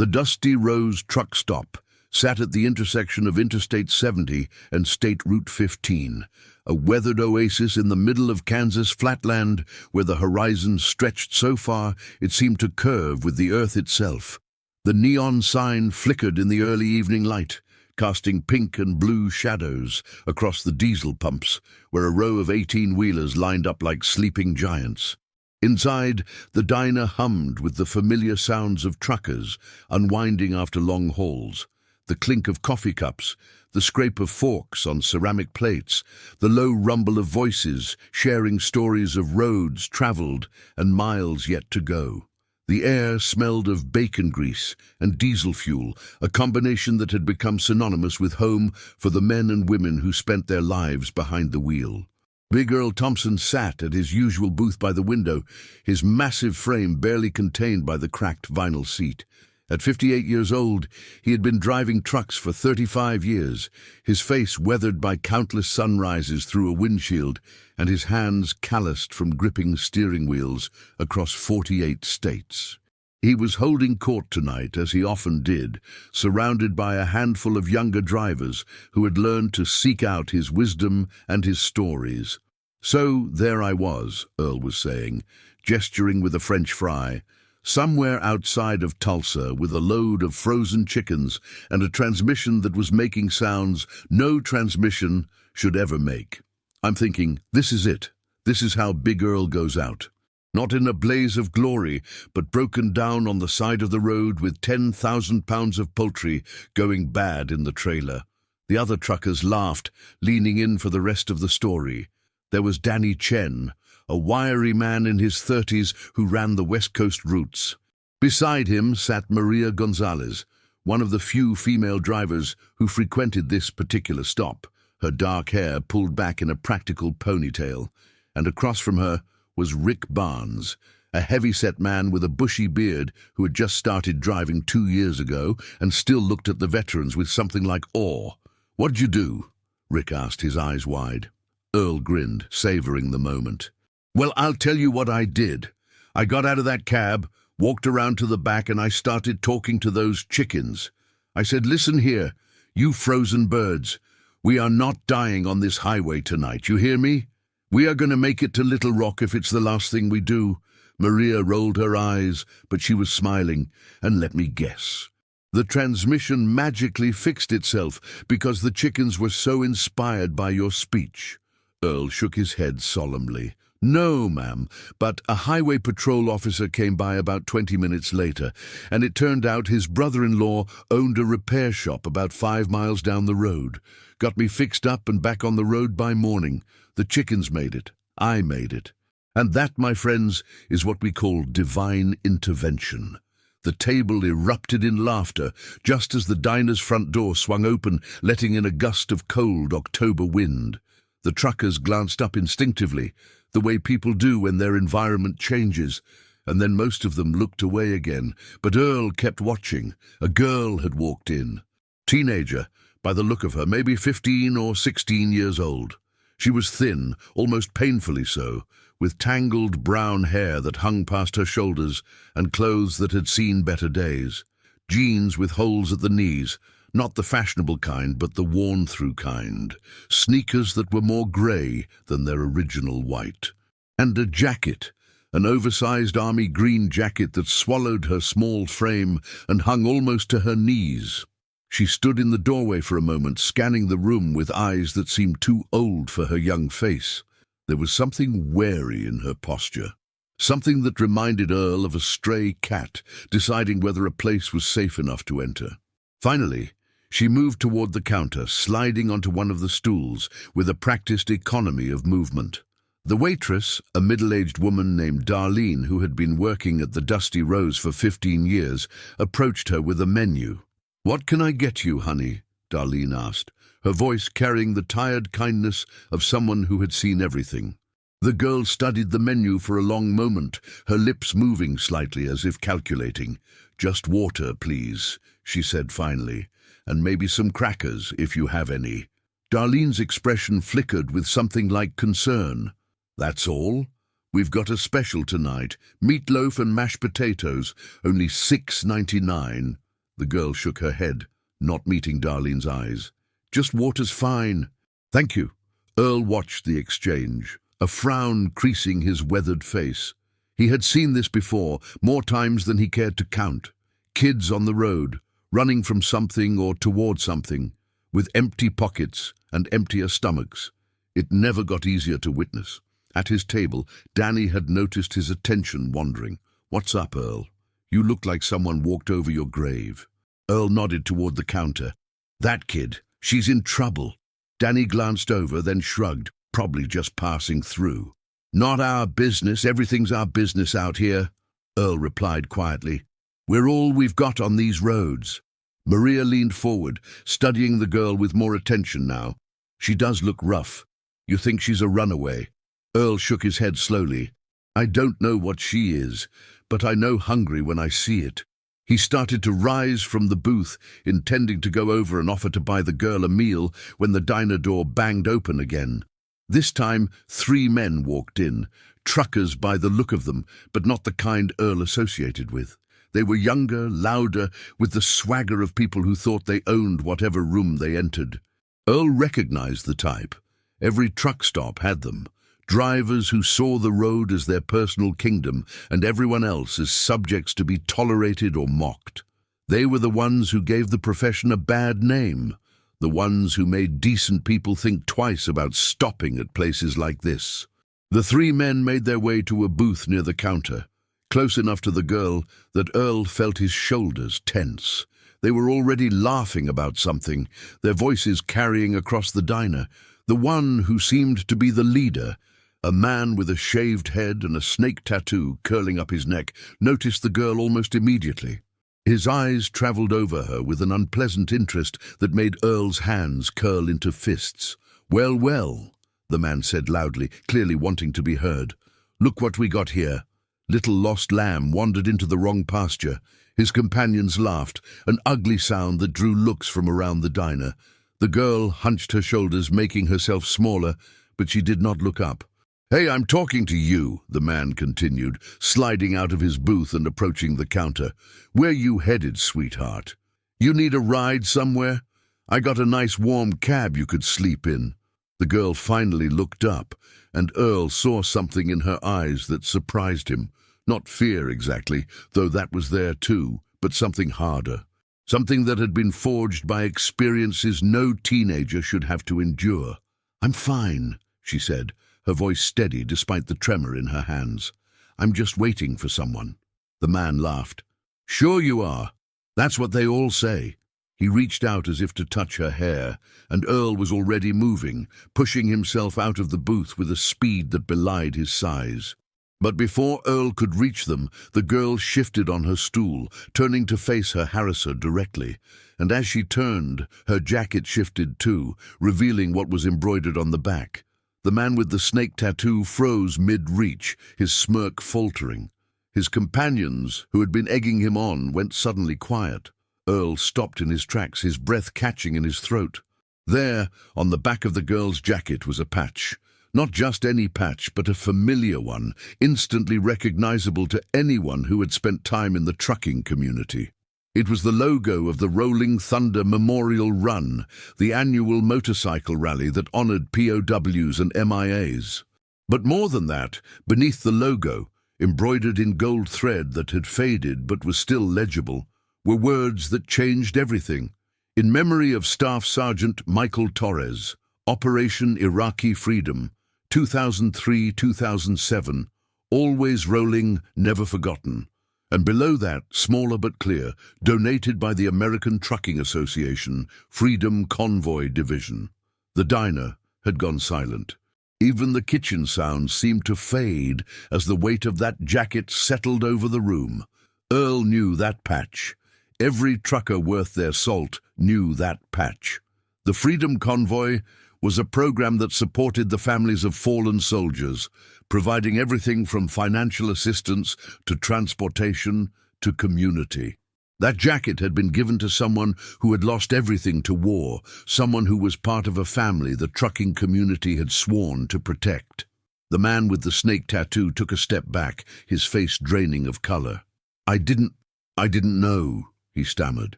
The Dusty Rose truck stop sat at the intersection of Interstate 70 and State Route 15, a weathered oasis in the middle of Kansas flatland where the horizon stretched so far it seemed to curve with the earth itself. The neon sign flickered in the early evening light, casting pink and blue shadows across the diesel pumps, where a row of 18-wheelers lined up like sleeping giants. Inside, the diner hummed with the familiar sounds of truckers unwinding after long hauls, the clink of coffee cups, the scrape of forks on ceramic plates, the low rumble of voices sharing stories of roads traveled and miles yet to go. The air smelled of bacon grease and diesel fuel, a combination that had become synonymous with home for the men and women who spent their lives behind the wheel. Big Earl Thompson sat at his usual booth by the window, his massive frame barely contained by the cracked vinyl seat. At 58 years old, he had been driving trucks for 35 years, his face weathered by countless sunrises through a windshield, and his hands calloused from gripping steering wheels across 48 states. He was holding court tonight, as he often did, surrounded by a handful of younger drivers who had learned to seek out his wisdom and his stories. "So there I was," Earl was saying, gesturing with a French fry, somewhere outside of Tulsa with a load of frozen chickens and a transmission that was making sounds no transmission should ever make. I'm thinking, this is it. This is how Big Earl goes out. Not in a blaze of glory, but broken down on the side of the road with 10,000 pounds of poultry going bad in the trailer. The other truckers laughed, leaning in for the rest of the story. There was Danny Chen, a wiry man in his 30s who ran the West Coast routes. Beside him sat Maria Gonzalez, one of the few female drivers who frequented this particular stop, her dark hair pulled back in a practical ponytail, and across from her was Rick Barnes, a heavy-set man with a bushy beard who had just started driving 2 years ago and still looked at the veterans with something like awe. "What'd you do?" Rick asked, his eyes wide. Earl grinned, savoring the moment. "Well, I'll tell you what I did. I got out of that cab, walked around to the back, and I started talking to those chickens. I said, 'Listen here, you frozen birds. We are not dying on this highway tonight, you hear me? We are going to make it to Little Rock if it's the last thing we do.'" Maria rolled her eyes, but she was smiling. "And let me guess. The transmission magically fixed itself because the chickens were so inspired by your speech." Earl shook his head solemnly. "No, ma'am, but a highway patrol officer came by about 20 minutes later, and it turned out his brother-in-law owned a repair shop about 5 miles down the road. Got me fixed up and back on the road by morning. The chickens made it. I made it. And that, my friends, is what we call divine intervention." The table erupted in laughter just as the diner's front door swung open, letting in a gust of cold October wind. The truckers glanced up instinctively, the way people do when their environment changes, and then most of them looked away again. But Earl kept watching. A girl had walked in. Teenager, by the look of her, maybe 15 or 16 years old. She was thin, almost painfully so, with tangled brown hair that hung past her shoulders and clothes that had seen better days. Jeans with holes at the knees, not the fashionable kind, but the worn-through kind. Sneakers that were more grey than their original white. And a jacket, an oversized army green jacket that swallowed her small frame and hung almost to her knees. She stood in the doorway for a moment, scanning the room with eyes that seemed too old for her young face. There was something wary in her posture, something that reminded Earl of a stray cat deciding whether a place was safe enough to enter. Finally, she moved toward the counter, sliding onto one of the stools with a practiced economy of movement. The waitress, a middle-aged woman named Darlene who had been working at the Dusty Rose for 15 years, approached her with a menu. "What can I get you, honey?" Darlene asked, her voice carrying the tired kindness of someone who had seen everything. The girl studied the menu for a long moment, her lips moving slightly as if calculating. "Just water, please," she said finally, "and maybe some crackers, if you have any." Darlene's expression flickered with something like concern. "That's all? We've got a special tonight, meatloaf and mashed potatoes, only $6.99. The girl shook her head, not meeting Darlene's eyes. Just water's fine. Thank you. Earl watched the exchange, a frown creasing his weathered face. He had seen this before, more times than he cared to count. Kids on the road, running from something or toward something, with empty pockets and emptier stomachs. It never got easier to witness. At his table, Danny had noticed his attention wandering. "What's up, Earl? You look like someone walked over your grave." Earl nodded toward the counter. "That kid, she's in trouble." Danny glanced over, then shrugged, probably just passing through. "Not our business, everything's our business out here," Earl replied quietly. "We're all we've got on these roads." Maria leaned forward, studying the girl with more attention now. "She does look rough. You think she's a runaway?" Earl shook his head slowly. "I don't know what she is, but I know hungry when I see it." He started to rise from the booth, intending to go over and offer to buy the girl a meal when the diner door banged open again. This time, 3 men walked in, truckers by the look of them, but not the kind Earl associated with. They were younger, louder, with the swagger of people who thought they owned whatever room they entered. Earl recognized the type. Every truck stop had them. Drivers who saw the road as their personal kingdom and everyone else as subjects to be tolerated or mocked. They were the ones who gave the profession a bad name, the ones who made decent people think twice about stopping at places like this. The 3 men made their way to a booth near the counter, close enough to the girl that Earl felt his shoulders tense. They were already laughing about something, their voices carrying across the diner. The one who seemed to be the leader, a man with a shaved head and a snake tattoo curling up his neck, noticed the girl almost immediately. His eyes traveled over her with an unpleasant interest that made Earl's hands curl into fists. "Well, well," the man said loudly, clearly wanting to be heard. "Look what we got here." Little lost lamb wandered into the wrong pasture. His companions laughed, an ugly sound that drew looks from around the diner. The girl hunched her shoulders, making herself smaller, but she did not look up. "Hey, I'm talking to you," the man continued, sliding out of his booth and approaching the counter. "Where you headed, sweetheart? You need a ride somewhere? I got a nice warm cab you could sleep in." The girl finally looked up, and Earl saw something in her eyes that surprised him. Not fear exactly, though that was there too, but something harder. Something that had been forged by experiences no teenager should have to endure. "I'm fine," she said, her voice steady despite the tremor in her hands. "I'm just waiting for someone." The man laughed. "Sure you are. That's what they all say." He reached out as if to touch her hair, and Earl was already moving, pushing himself out of the booth with a speed that belied his size. But before Earl could reach them, the girl shifted on her stool, turning to face her harasser directly. And as she turned, her jacket shifted too, revealing what was embroidered on the back. The man with the snake tattoo froze mid-reach, his smirk faltering. His companions, who had been egging him on, went suddenly quiet. Earl stopped in his tracks, his breath catching in his throat. There, on the back of the girl's jacket, was a patch. Not just any patch, but a familiar one, instantly recognizable to anyone who had spent time in the trucking community. It was the logo of the Rolling Thunder Memorial Run, the annual motorcycle rally that honored POWs and MIAs. But more than that, beneath the logo, embroidered in gold thread that had faded but was still legible, were words that changed everything. In memory of Staff Sergeant Michael Torres, Operation Iraqi Freedom, 2003-2007, always rolling, never forgotten. And below that, smaller but clear, donated by the American Trucking Association, Freedom Convoy Division. The diner had gone silent. Even the kitchen sounds seemed to fade as the weight of that jacket settled over the room. Earl knew that patch. Every trucker worth their salt knew that patch. The Freedom Convoy was a program that supported the families of fallen soldiers, providing everything from financial assistance to transportation to community. That jacket had been given to someone who had lost everything to war, someone who was part of a family the trucking community had sworn to protect. The man with the snake tattoo took a step back, his face draining of color. I didn't know," he stammered.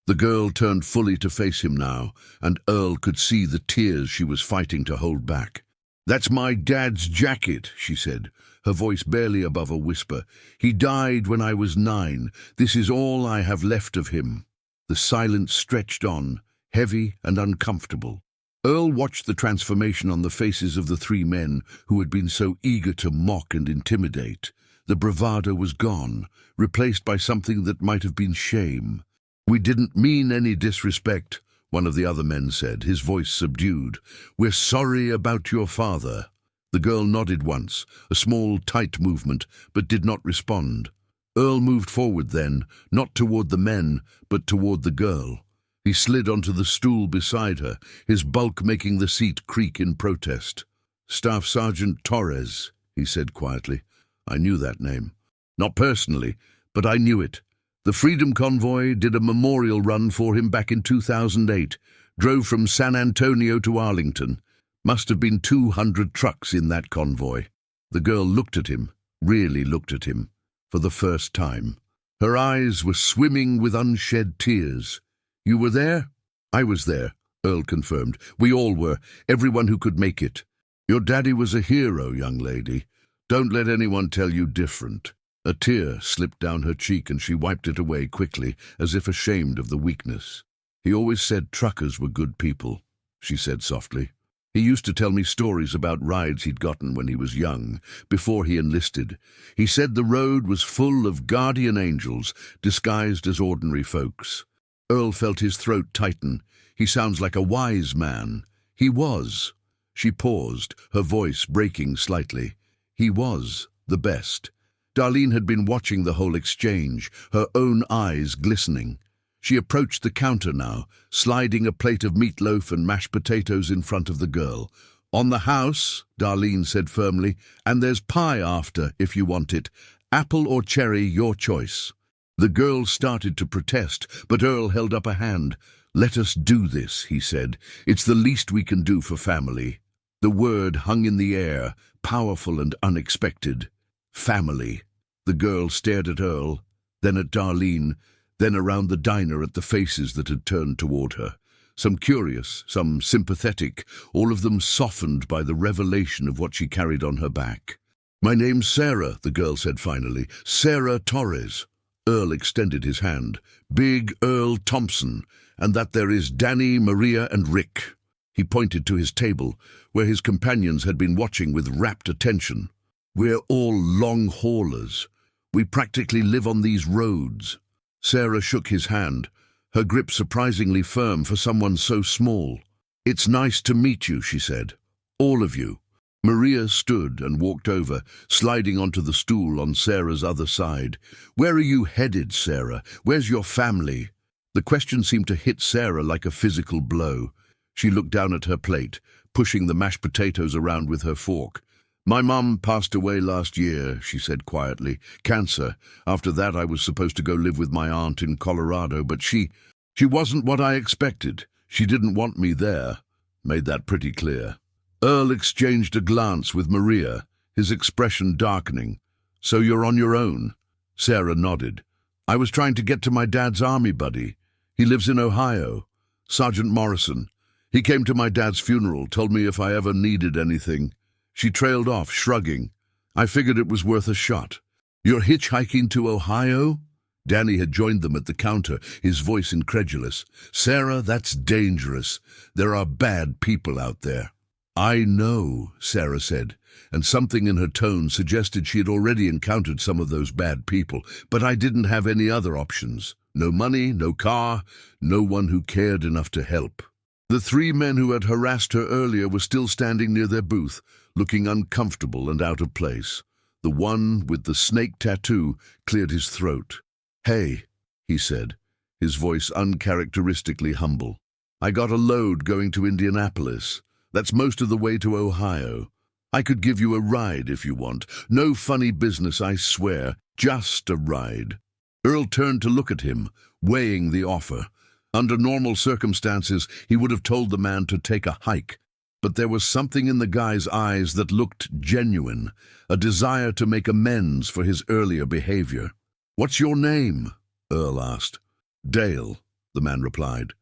The girl turned fully to face him now, and Earl could see the tears she was fighting to hold back. "That's my dad's jacket," she said, her voice barely above a whisper. "He died when I was 9. This is all I have left of him." The silence stretched on, heavy and uncomfortable. Earl watched the transformation on the faces of the 3 men who had been so eager to mock and intimidate. The bravado was gone, replaced by something that might have been shame. "We didn't mean any disrespect," one of the other men said, his voice subdued. "We're sorry about your father." The girl nodded once, a small, tight movement, but did not respond. Earl moved forward then, not toward the men, but toward the girl. He slid onto the stool beside her, his bulk making the seat creak in protest. "Staff Sergeant Torres," he said quietly. "I knew that name. Not personally, but I knew it. The Freedom Convoy did a memorial run for him back in 2008, drove from San Antonio to Arlington. Must have been 200 trucks in that convoy." The girl looked at him, really looked at him, for the first time. Her eyes were swimming with unshed tears. "You were there?" "I was there," Earl confirmed. "We all were, everyone who could make it. Your daddy was a hero, young lady. Don't let anyone tell you different." A tear slipped down her cheek and she wiped it away quickly, as if ashamed of the weakness. "He always said truckers were good people," she said softly. "He used to tell me stories about rides he'd gotten when he was young, before he enlisted. He said the road was full of guardian angels, disguised as ordinary folks." Earl felt his throat tighten. "He sounds like a wise man." "He was." She paused, her voice breaking slightly. "He was the best." Darlene had been watching the whole exchange, her own eyes glistening. She approached the counter now, sliding a plate of meatloaf and mashed potatoes in front of the girl. "On the house," Darlene said firmly, "and there's pie after, if you want it. Apple or cherry, your choice." The girl started to protest, but Earl held up a hand. "Let us do this," he said. "It's the least we can do for family." The word hung in the air, powerful and unexpected. Family. The girl stared at Earl, then at Darlene, then around the diner at the faces that had turned toward her. Some curious, some sympathetic, all of them softened by the revelation of what she carried on her back. "My name's Sarah," the girl said finally. "Sarah Torres." Earl extended his hand. "Big Earl Thompson, and that there is Danny, Maria, and Rick." He pointed to his table, where his companions had been watching with rapt attention. "We're all long haulers. We practically live on these roads." Sarah shook his hand, her grip surprisingly firm for someone so small. "It's nice to meet you," she said. "All of you." Maria stood and walked over, sliding onto the stool on Sarah's other side. "Where are you headed, Sarah? Where's your family?" The question seemed to hit Sarah like a physical blow. She looked down at her plate, pushing the mashed potatoes around with her fork. "My mum passed away last year," she said quietly. "Cancer. After that I was supposed to go live with my aunt in Colorado, but she wasn't what I expected. She didn't want me there." Made that pretty clear. Earl exchanged a glance with Maria, his expression darkening. "So you're on your own?" Sarah nodded. "I was trying to get to my dad's army buddy. He lives in Ohio. Sergeant Morrison. He came to my dad's funeral, told me if I ever needed anything." She trailed off, shrugging. "I figured it was worth a shot." "You're hitchhiking to Ohio?" Danny had joined them at the counter, his voice incredulous. "Sarah, that's dangerous. There are bad people out there." "I know," Sarah said, and something in her tone suggested she had already encountered some of those bad people, "but I didn't have any other options. No money, no car, no one who cared enough to help." The 3 men who had harassed her earlier were still standing near their booth, looking uncomfortable and out of place. The one with the snake tattoo cleared his throat. "Hey," he said, his voice uncharacteristically humble. "I got a load going to Indianapolis. That's most of the way to Ohio. I could give you a ride if you want. No funny business, I swear. Just a ride." Earl turned to look at him, weighing the offer. Under normal circumstances, he would have told the man to take a hike. But there was something in the guy's eyes that looked genuine, a desire to make amends for his earlier behavior. "What's your name?" Earl asked. "Dale." the man replied.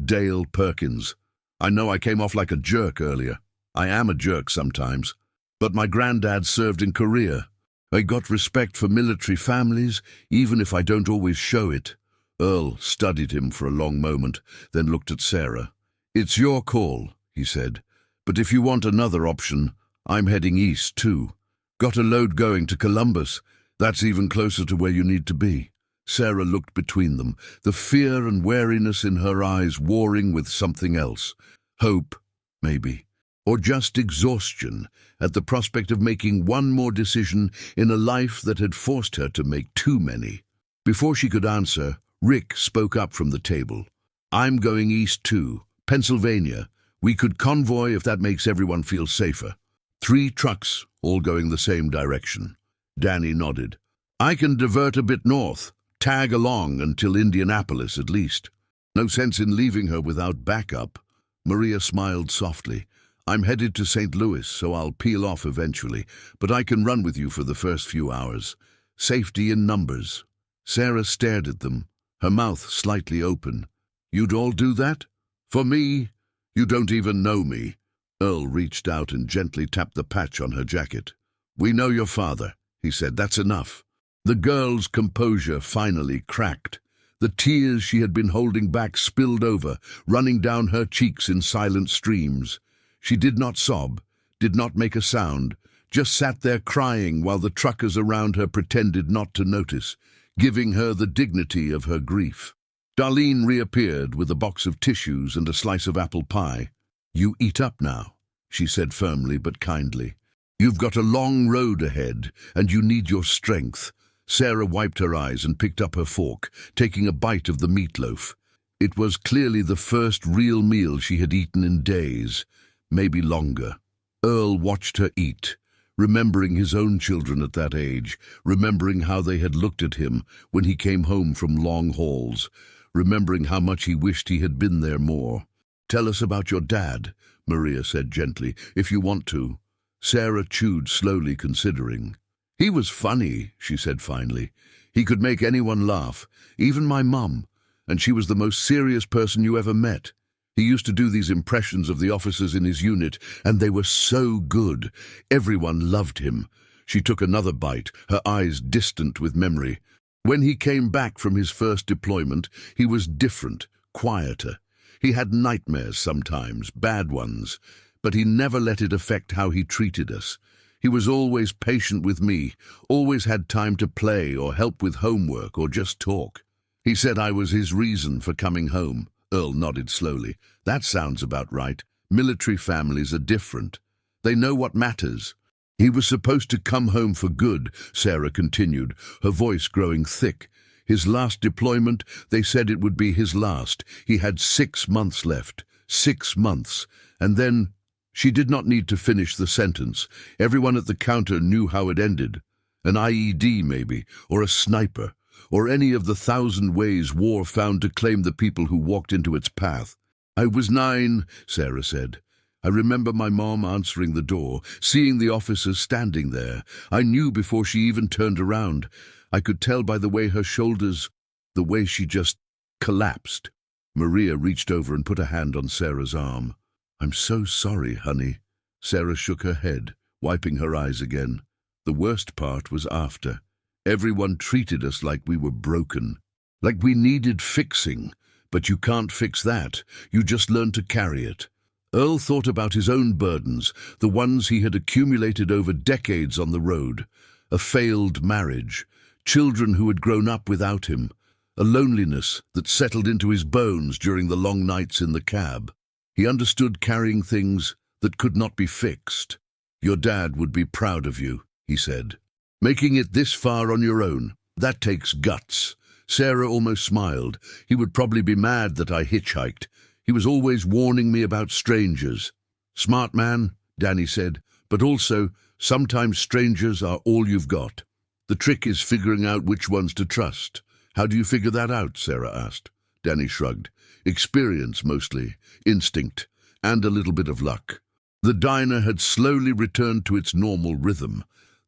Dale Perkins. I know I came off like a jerk earlier. I am a jerk sometimes. But my granddad served in Korea. I got respect for military families, even if I don't always show it. Earl studied him for a long moment, then looked at Sarah. It's your call, he said. But if you want another option, I'm heading east too. Got a load going to Columbus. That's even closer to where you need to be. Sarah looked between them, the fear and wariness in her eyes warring with something else. Hope, maybe. Or just exhaustion at the prospect of making one more decision in a life that had forced her to make too many. Before she could answer, Rick spoke up from the table. I'm going east too, Pennsylvania. We could convoy if that makes everyone feel safer. 3 trucks, all going the same direction. Danny nodded. I can divert a bit north, tag along until Indianapolis at least. No sense in leaving her without backup. Maria smiled softly. I'm headed to St. Louis, so I'll peel off eventually, but I can run with you for the first few hours. Safety in numbers. Sarah stared at them, her mouth slightly open. You'd all do that? For me? You don't even know me. Earl reached out and gently tapped the patch on her jacket. We know your father, he said. That's enough. The girl's composure finally cracked. The tears she had been holding back spilled over, running down her cheeks in silent streams. She did not sob, did not make a sound, just sat there crying while the truckers around her pretended not to notice, giving her the dignity of her grief. Darlene reappeared with a box of tissues and a slice of apple pie. You eat up now, she said firmly but kindly. You've got a long road ahead, and you need your strength. Sarah wiped her eyes and picked up her fork, taking a bite of the meatloaf. It was clearly the first real meal she had eaten in days, maybe longer. Earl watched her eat, remembering his own children at that age, remembering how they had looked at him when he came home from long hauls, remembering how much he wished he had been there more. Tell us about your dad, Maria said gently, if you want to. Sarah chewed slowly, considering. He was funny, she said finally. He could make anyone laugh, even my mum, and she was the most serious person you ever met. He used to do these impressions of the officers in his unit, and they were so good. Everyone loved him. She took another bite, her eyes distant with memory. When he came back from his first deployment, he was different, quieter. He had nightmares sometimes, bad ones, but he never let it affect how he treated us. He was always patient with me, always had time to play or help with homework or just talk. He said I was his reason for coming home. Earl nodded slowly. That sounds about right. Military families are different. They know what matters. He was supposed to come home for good, Sarah continued, her voice growing thick. His last deployment, they said it would be his last. He had 6 months left. 6 months. And then... She did not need to finish the sentence. Everyone at the counter knew how it ended. An IED, maybe, or a sniper, or any of the 1,000 ways war found to claim the people who walked into its path. I was 9, Sarah said. I remember my mom answering the door, seeing the officers standing there. I knew before she even turned around. I could tell by the way her shoulders, the way she just collapsed. Maria reached over and put a hand on Sarah's arm. I'm so sorry, honey. Sarah shook her head, wiping her eyes again. The worst part was after. Everyone treated us like we were broken, like we needed fixing. But you can't fix that. You just learn to carry it. Earl thought about his own burdens, the ones he had accumulated over decades on the road. A failed marriage, children who had grown up without him, a loneliness that settled into his bones during the long nights in the cab. He understood carrying things that could not be fixed. Your dad would be proud of you, he said. Making it this far on your own, that takes guts. Sarah almost smiled. He would probably be mad that I hitchhiked. He was always warning me about strangers. Smart man, Danny said, but also sometimes strangers are all you've got. The trick is figuring out which ones to trust. How do you figure that out? Sarah asked. Danny shrugged. Experience mostly, instinct, and a little bit of luck. The diner had slowly returned to its normal rhythm.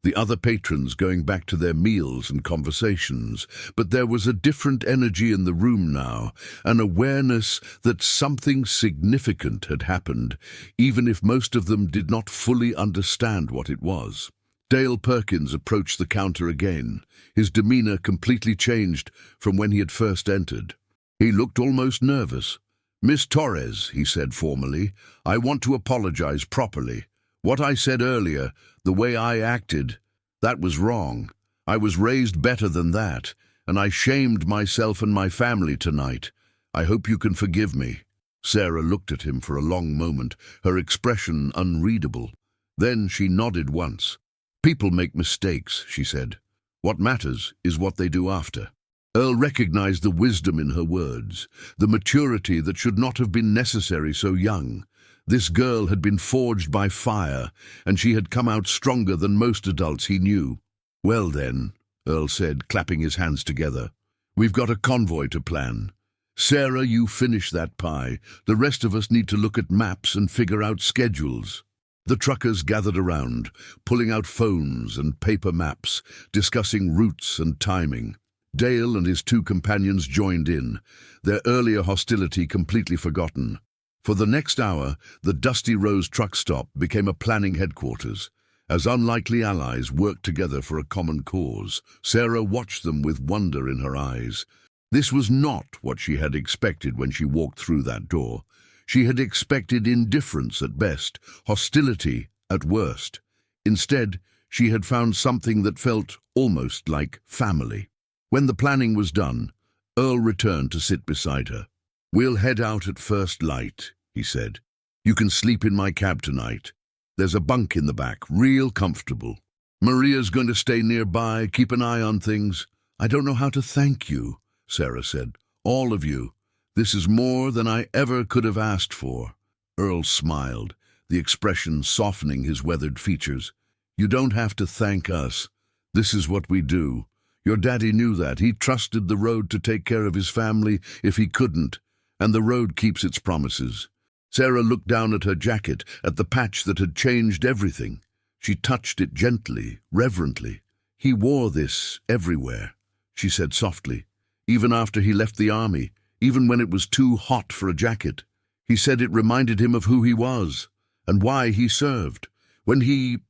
the other patrons going back to their meals and conversations, but there was a different energy in the room now, an awareness that something significant had happened, even if most of them did not fully understand what it was. Dale Perkins approached the counter again, his demeanor completely changed from when he had first entered. He looked almost nervous. "Miss Torres," he said formally, "I want to apologize properly. What I said earlier, the way I acted, that was wrong. I was raised better than that, and I shamed myself and my family tonight. I hope you can forgive me." Sarah looked at him for a long moment, her expression unreadable. Then she nodded once. "People make mistakes," she said. "What matters is what they do after." Earl recognized the wisdom in her words, the maturity that should not have been necessary so young. This girl had been forged by fire, and she had come out stronger than most adults he knew. "Well then," Earl said, clapping his hands together, "we've got a convoy to plan. Sarah, you finish that pie. The rest of us need to look at maps and figure out schedules." The truckers gathered around, pulling out phones and paper maps, discussing routes and timing. Dale and his two companions joined in, their earlier hostility completely forgotten. For the next hour, the Dusty Rose truck stop became a planning headquarters. As unlikely allies worked together for a common cause, Sarah watched them with wonder in her eyes. This was not what she had expected when she walked through that door. She had expected indifference at best, hostility at worst. Instead, she had found something that felt almost like family. When the planning was done, Earl returned to sit beside her. "We'll head out at first light," he said. "You can sleep in my cab tonight. There's a bunk in the back, real comfortable. Maria's going to stay nearby, keep an eye on things." "I don't know how to thank you," Sarah said. "All of you. This is more than I ever could have asked for." Earl smiled, the expression softening his weathered features. "You don't have to thank us. This is what we do. Your daddy knew that. He trusted the road to take care of his family if he couldn't, and the road keeps its promises." Sarah looked down at her jacket, at the patch that had changed everything. She touched it gently, reverently. "He wore this everywhere," she said softly, "even after he left the army, even when it was too hot for a jacket. He said it reminded him of who he was and why he served. When he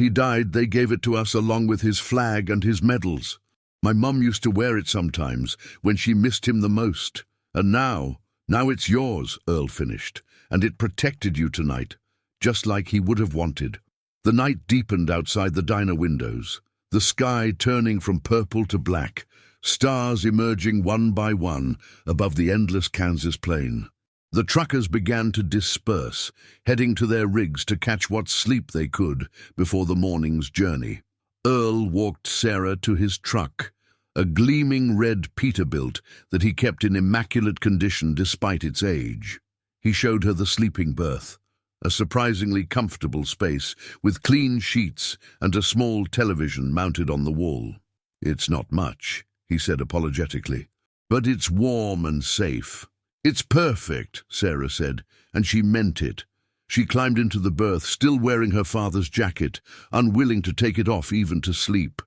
died, they gave it to us along with his flag and his medals. My mum used to wear it sometimes when she missed him the most. And now it's yours," Earl finished, "and it protected you tonight, just like he would have wanted." The night deepened outside the diner windows, the sky turning from purple to black, stars emerging one by one above the endless Kansas plain. The truckers began to disperse, heading to their rigs to catch what sleep they could before the morning's journey. Earl walked Sarah to his truck, a gleaming red Peterbilt that he kept in immaculate condition despite its age. He showed her the sleeping berth, a surprisingly comfortable space with clean sheets and a small television mounted on the wall. "It's not much," he said apologetically, "but it's warm and safe." "It's perfect," Sarah said, and she meant it. She climbed into the berth, still wearing her father's jacket, unwilling to take it off even to sleep.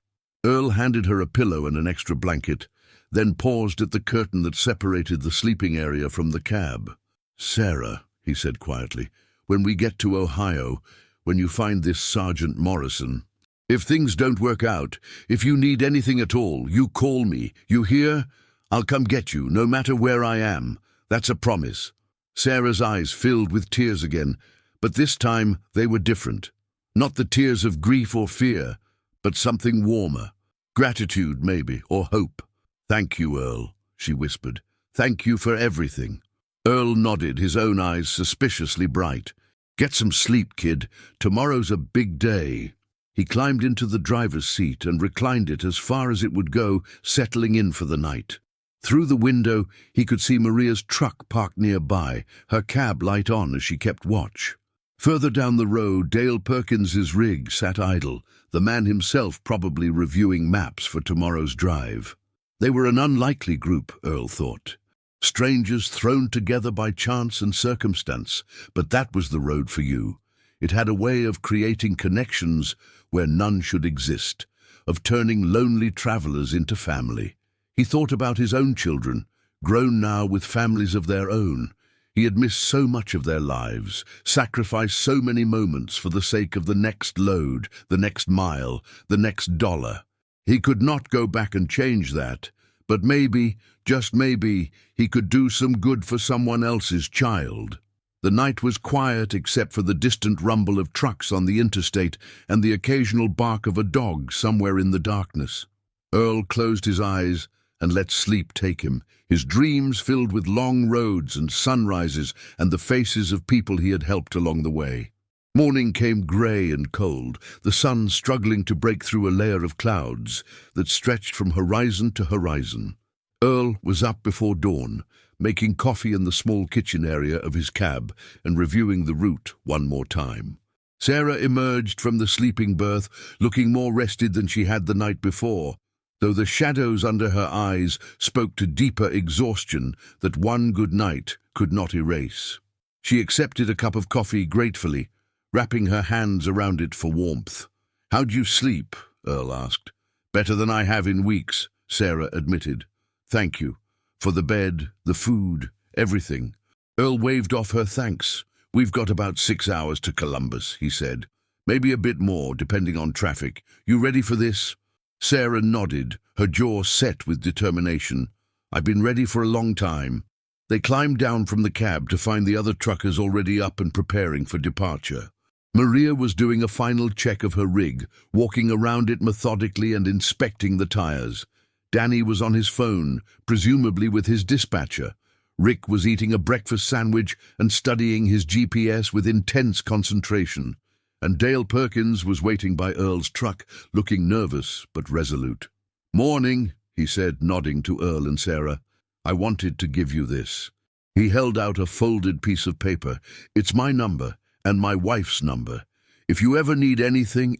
Earl handed her a pillow and an extra blanket, then paused at the curtain that separated the sleeping area from the cab. "Sarah," he said quietly, "when we get to Ohio, when you find this Sergeant Morrison, if things don't work out, if you need anything at all, you call me. You hear? I'll come get you, no matter where I am. That's a promise." Sarah's eyes filled with tears again, but this time they were different. Not the tears of grief or fear, but something warmer. Gratitude, maybe, or hope. "Thank you, Earl," she whispered. "Thank you for everything." Earl nodded, his own eyes suspiciously bright. "Get some sleep, kid. Tomorrow's a big day." He climbed into the driver's seat and reclined it as far as it would go, settling in for the night. Through the window, he could see Maria's truck parked nearby, her cab light on as she kept watch. Further down the road, Dale Perkins's rig sat idle, the man himself probably reviewing maps for tomorrow's drive. They were an unlikely group, Earl thought. Strangers thrown together by chance and circumstance, but that was the road for you. It had a way of creating connections where none should exist, of turning lonely travelers into family. He thought about his own children, grown now with families of their own. He had missed so much of their lives, sacrificed so many moments for the sake of the next load, the next mile, the next dollar. He could not go back and change that, but maybe, just maybe, he could do some good for someone else's child. The night was quiet except for the distant rumble of trucks on the interstate and the occasional bark of a dog somewhere in the darkness. Earl closed his eyes and let sleep take him, his dreams filled with long roads and sunrises and the faces of people he had helped along the way. Morning came grey and cold, the sun struggling to break through a layer of clouds that stretched from horizon to horizon. Earl was up before dawn, making coffee in the small kitchen area of his cab and reviewing the route one more time. Sarah emerged from the sleeping berth, looking more rested than she had the night before, though the shadows under her eyes spoke to deeper exhaustion that one good night could not erase. She accepted a cup of coffee gratefully, wrapping her hands around it for warmth. "How'd you sleep?" Earl asked. "Better than I have in weeks," Sarah admitted. "Thank you. For the bed, the food, everything." Earl waved off her thanks. "We've got about 6 hours to Columbus," he said. "Maybe a bit more, depending on traffic. You ready for this?" Sarah nodded, her jaw set with determination. "I've been ready for a long time." They climbed down from the cab to find the other truckers already up and preparing for departure. Maria was doing a final check of her rig, walking around it methodically and inspecting the tires. Danny was on his phone, presumably with his dispatcher. Rick was eating a breakfast sandwich and studying his GPS with intense concentration. And Dale Perkins was waiting by Earl's truck, looking nervous but resolute. "Morning," he said, nodding to Earl and Sarah. "I wanted to give you this." He held out a folded piece of paper. "It's my number, and my wife's number. If you ever need anything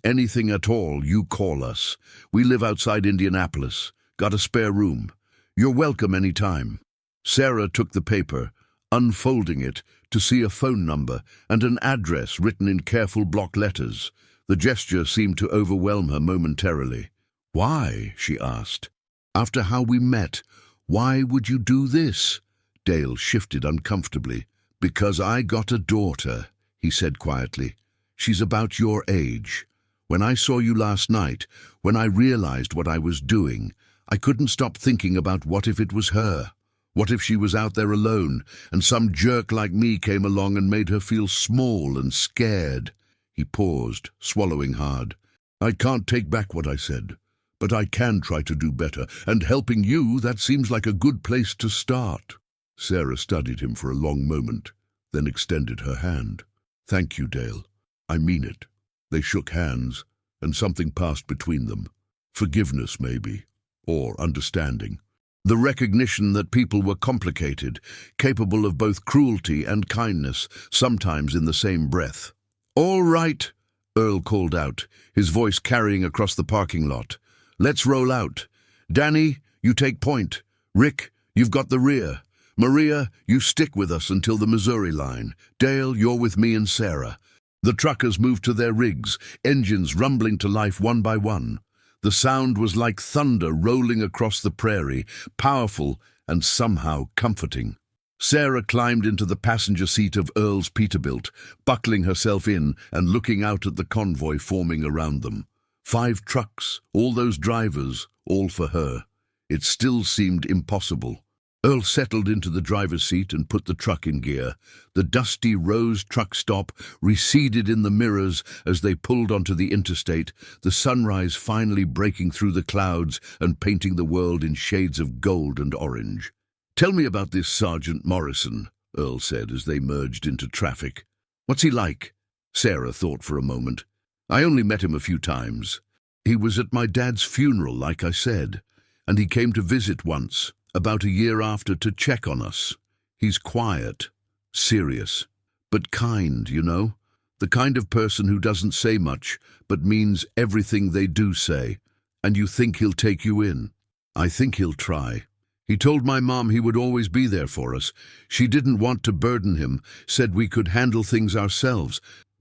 at all, you call us. We live outside Indianapolis. Got a spare room. You're welcome any time." Sarah took the paper, unfolding it to see a phone number and an address written in careful block letters. The gesture seemed to overwhelm her momentarily. "Why?" she asked. "After how we met, why would you do this?" Dale shifted uncomfortably. "Because I got a daughter," he said quietly. "She's about your age. When I saw you last night, when I realized what I was doing, I couldn't stop thinking about what if it was her. What if she was out there alone, and some jerk like me came along and made her feel small and scared?" He paused, swallowing hard. "I can't take back what I said, but I can try to do better, and helping you, that seems like a good place to start." Sarah studied him for a long moment, then extended her hand. "Thank you, Dale. I mean it." They shook hands, and something passed between them. Forgiveness, maybe, or understanding. The recognition that people were complicated, capable of both cruelty and kindness, sometimes in the same breath. "All right," Earl called out, his voice carrying across the parking lot. "Let's roll out. Danny, you take point. Rick, you've got the rear. Maria, you stick with us until the Missouri line. Dale, you're with me and Sarah." The truckers moved to their rigs, engines rumbling to life one by one. The sound was like thunder rolling across the prairie, powerful and somehow comforting. Sarah climbed into the passenger seat of Earl's Peterbilt, buckling herself in and looking out at the convoy forming around them. 5 trucks, all those drivers, all for her. It still seemed impossible. Earl settled into the driver's seat and put the truck in gear. The dusty Rose truck stop receded in the mirrors as they pulled onto the interstate, the sunrise finally breaking through the clouds and painting the world in shades of gold and orange. "Tell me about this Sergeant Morrison," Earl said as they merged into traffic. "What's he like?" Sarah thought for a moment. "I only met him a few times. He was at my dad's funeral, like I said, and he came to visit once, about a year after, to check on us. He's quiet, serious, but kind, you know? The kind of person who doesn't say much, but means everything they do say, and you think he'll take you in. I think he'll try. He told my mom he would always be there for us. She didn't want to burden him, said we could handle things ourselves,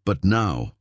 But now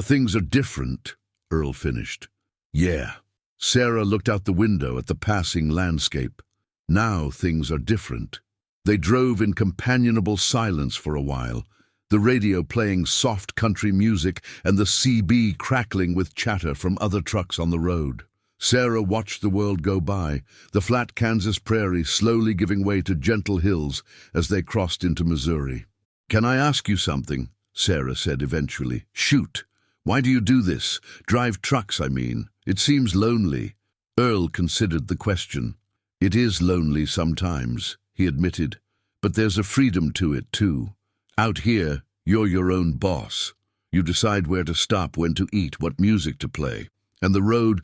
things are different, Earl finished. Yeah. Sarah looked out the window at the passing landscape. Now things are different. They drove in companionable silence for a while, the radio playing soft country music and the CB crackling with chatter from other trucks on the road. Sarah watched the world go by, the flat Kansas prairie slowly giving way to gentle hills as they crossed into Missouri. "Can I ask you something?" Sarah said eventually. "Shoot. Why do you do this? Drive trucks, I mean. It seems lonely." Earl considered the question. "It is lonely sometimes," he admitted, "but there's a freedom to it too. Out here, you're your own boss. You decide where to stop, when to eat, what music to play. And the road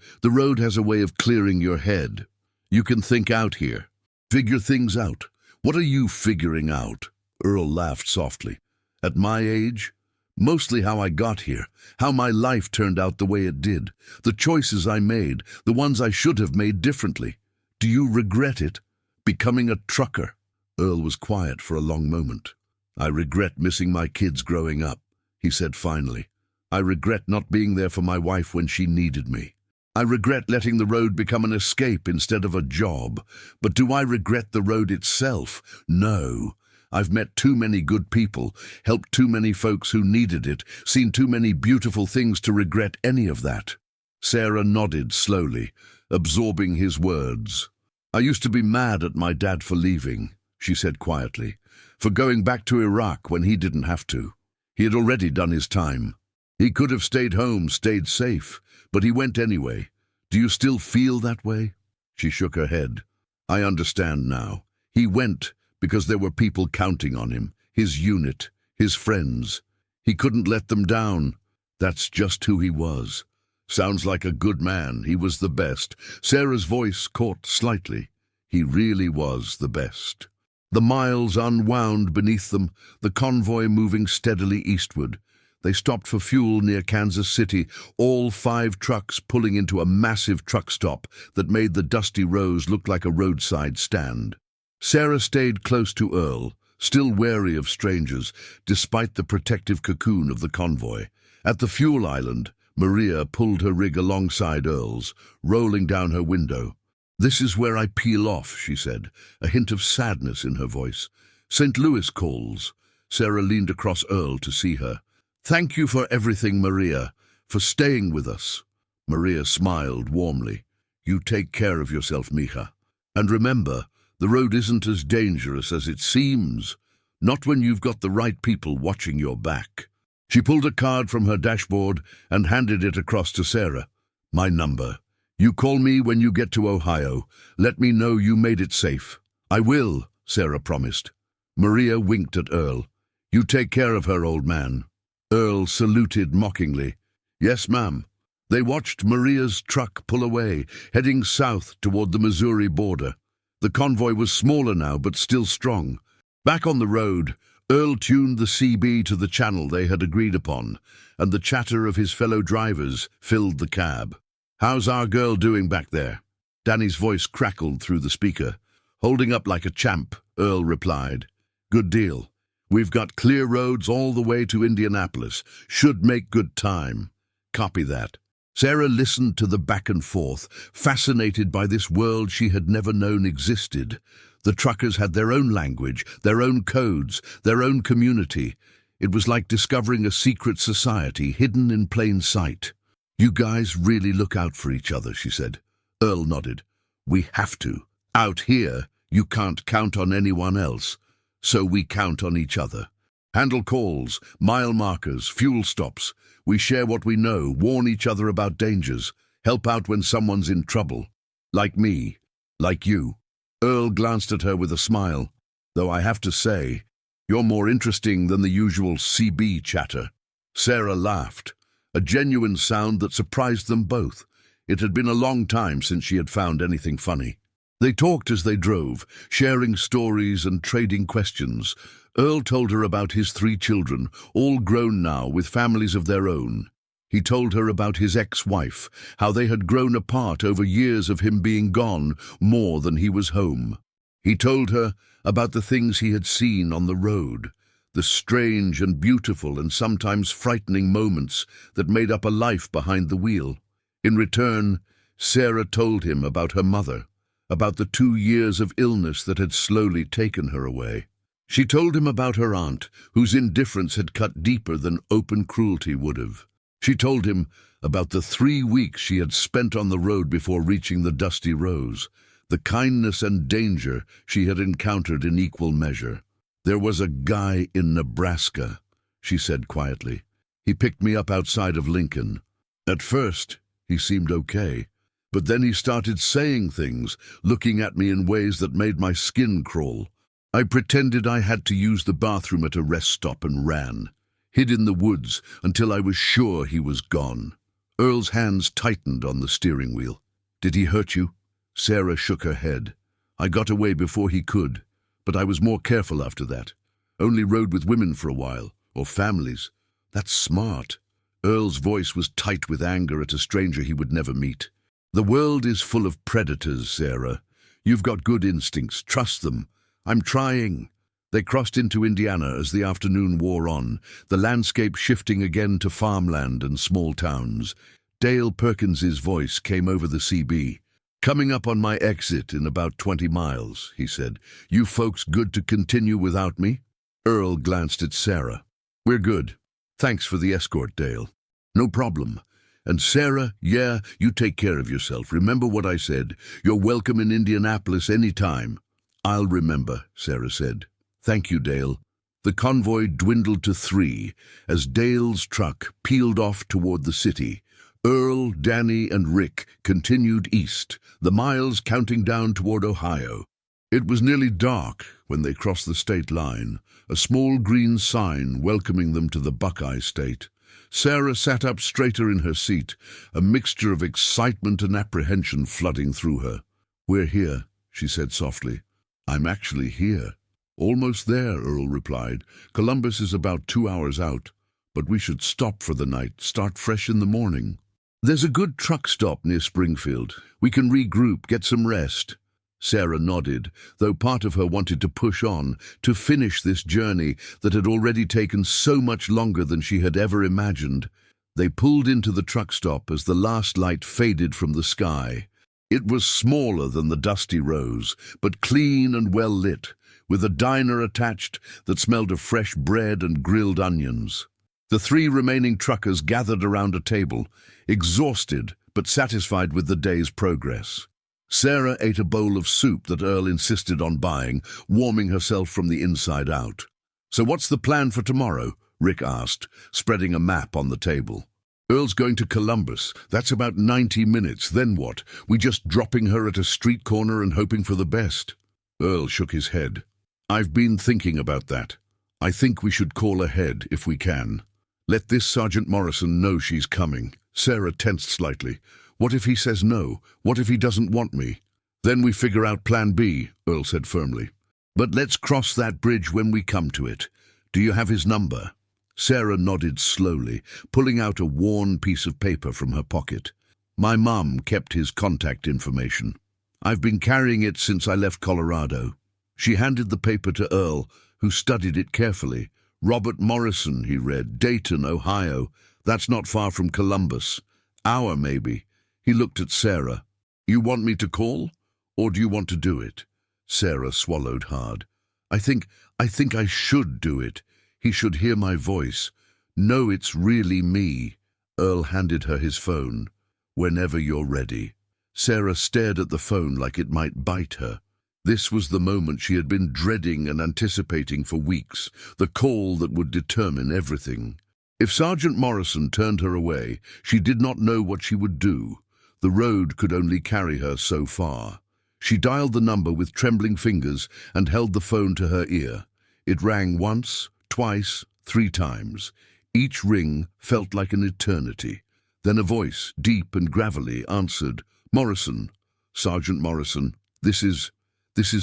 has a way of clearing your head. You can think out here. Figure things out. What are you figuring out?" Earl laughed softly. "At my age? Mostly how I got here, how my life turned out the way it did, the choices I made, the ones I should have made differently. Do you regret it? Becoming a trucker?" Earl was quiet for a long moment. "I regret missing my kids growing up," he said finally. "I regret not being there for my wife when she needed me. I regret letting the road become an escape instead of a job. But do I regret the road itself? No. I've met too many good people, helped too many folks who needed it, seen too many beautiful things to regret any of that." Sarah nodded slowly, absorbing his words. "I used to be mad at my dad for leaving," she said quietly, "for going back to Iraq when he didn't have to. He had already done his time. He could have stayed home, stayed safe, but he went anyway. Do you still feel that way?" She shook her head. "I understand now. He went because there were people counting on him, his unit, his friends. He couldn't let them down. That's just who he was. Sounds like a good man. He was the best." Sarah's voice caught slightly. He really was the best. The miles unwound beneath them, the convoy moving steadily eastward. They stopped for fuel near Kansas City, all 5 trucks pulling into a massive truck stop that made the dusty rows look like a roadside stand. Sarah stayed close to Earl, still wary of strangers, despite the protective cocoon of the convoy. At the fuel island, Maria pulled her rig alongside Earl's, rolling down her window. "This is where I peel off," she said, a hint of sadness in her voice. "St. Louis calls." Sarah leaned across Earl to see her. "Thank you for everything, Maria, for staying with us." Maria smiled warmly. "You take care of yourself, mija. And remember, the road isn't as dangerous as it seems. Not when you've got the right people watching your back." She pulled a card from her dashboard and handed it across to Sarah. "My number. You call me when you get to Ohio. Let me know you made it safe." "I will," Sarah promised. Maria winked at Earl. "You take care of her, old man." Earl saluted mockingly. "Yes, ma'am." They watched Maria's truck pull away, heading south toward the Missouri border. The convoy was smaller now, but still strong. Back on the road, Earl tuned the CB to the channel they had agreed upon, and the chatter of his fellow drivers filled the cab. "How's our girl doing back there?" Danny's voice crackled through the speaker. "Holding up like a champ," Earl replied. "Good deal. We've got clear roads all the way to Indianapolis. Should make good time." "Copy that." Sarah listened to the back and forth, fascinated by this world she had never known existed. The truckers had their own language, their own codes, their own community. It was like discovering a secret society hidden in plain sight. "You guys really look out for each other," she said. Earl nodded. "We have to. Out here, you can't count on anyone else. So we count on each other. Handle calls, mile markers, fuel stops. We share what we know, warn each other about dangers, help out when someone's in trouble. Like me, like you." Earl glanced at her with a smile. "Though I have to say, you're more interesting than the usual CB chatter." Sarah laughed, a genuine sound that surprised them both. It had been a long time since she had found anything funny. They talked as they drove, sharing stories and trading questions. Earl told her about his 3 children, all grown now with families of their own. He told her about his ex-wife, how they had grown apart over years of him being gone more than he was home. He told her about the things he had seen on the road, the strange and beautiful and sometimes frightening moments that made up a life behind the wheel. In return, Sarah told him about her mother, about the 2 years of illness that had slowly taken her away. She told him about her aunt, whose indifference had cut deeper than open cruelty would have. She told him about the 3 weeks she had spent on the road before reaching the Dusty Rose, the kindness and danger she had encountered in equal measure. "There was a guy in Nebraska," she said quietly. "He picked me up outside of Lincoln. At first, he seemed okay, but then he started saying things, looking at me in ways that made my skin crawl. I pretended I had to use the bathroom at a rest stop and ran, hid in the woods until I was sure he was gone." Earl's hands tightened on the steering wheel. "Did he hurt you?" Sarah shook her head. "I got away before he could, but I was more careful after that. Only rode with women for a while, or families. That's smart." Earl's voice was tight with anger at a stranger he would never meet. "The world is full of predators, Sarah. You've got good instincts. Trust them. I'm trying." They crossed into Indiana as the afternoon wore on, the landscape shifting again to farmland and small towns. Dale Perkins's voice came over the CB. "Coming up on my exit in about 20 miles, he said. "You folks good to continue without me?" Earl glanced at Sarah. "We're good. Thanks for the escort, Dale." "No problem. And Sarah, yeah, you take care of yourself. Remember what I said. You're welcome in Indianapolis any time." "I'll remember," Sarah said. "Thank you, Dale." The convoy dwindled to 3 as Dale's truck peeled off toward the city. Earl, Danny, and Rick continued east, the miles counting down toward Ohio. It was nearly dark when they crossed the state line, a small green sign welcoming them to the Buckeye State. Sarah sat up straighter in her seat, a mixture of excitement and apprehension flooding through her. "We're here," she said softly. "I'm actually here." "Almost there," Earl replied. "Columbus is about 2 hours out, but we should stop for the night, start fresh in the morning. There's a good truck stop near Springfield. We can regroup, get some rest." Sarah nodded, though part of her wanted to push on, to finish this journey that had already taken so much longer than she had ever imagined. They pulled into the truck stop as the last light faded from the sky. It was smaller than the Dusty Rose, but clean and well lit, with a diner attached that smelled of fresh bread and grilled onions. The 3 remaining truckers gathered around a table, exhausted but satisfied with the day's progress. Sarah ate a bowl of soup that Earl insisted on buying, warming herself from the inside out. "So what's the plan for tomorrow?" Rick asked, spreading a map on the table. "Earl's going to Columbus. That's about 90 minutes. Then what? We just dropping her at a street corner and hoping for the best?" Earl shook his head. "I've been thinking about that. I think we should call ahead if we can. Let this Sergeant Morrison know she's coming." Sarah tensed slightly. "What if he says no? What if he doesn't want me?" "Then we figure out plan B," Earl said firmly. "But let's cross that bridge when we come to it. Do you have his number?" Sarah nodded slowly, pulling out a worn piece of paper from her pocket. "My mom kept his contact information. I've been carrying it since I left Colorado." She handed the paper to Earl, who studied it carefully. "Robert Morrison," he read. "Dayton, Ohio. That's not far from Columbus. Hour, maybe." He looked at Sarah. "You want me to call? Or do you want to do it?" Sarah swallowed hard. I think I should do it. He should hear my voice. Know it's really me." Earl handed her his phone. "Whenever you're ready." Sarah stared at the phone like it might bite her. This was the moment she had been dreading and anticipating for weeks, the call that would determine everything. If Sergeant Morrison turned her away, she did not know what she would do. The road could only carry her so far. She dialed the number with trembling fingers and held the phone to her ear. It rang once, twice, 3 times. Each ring felt like an eternity. Then a voice, deep and gravelly, answered. "Morrison, Sergeant Morrison, this is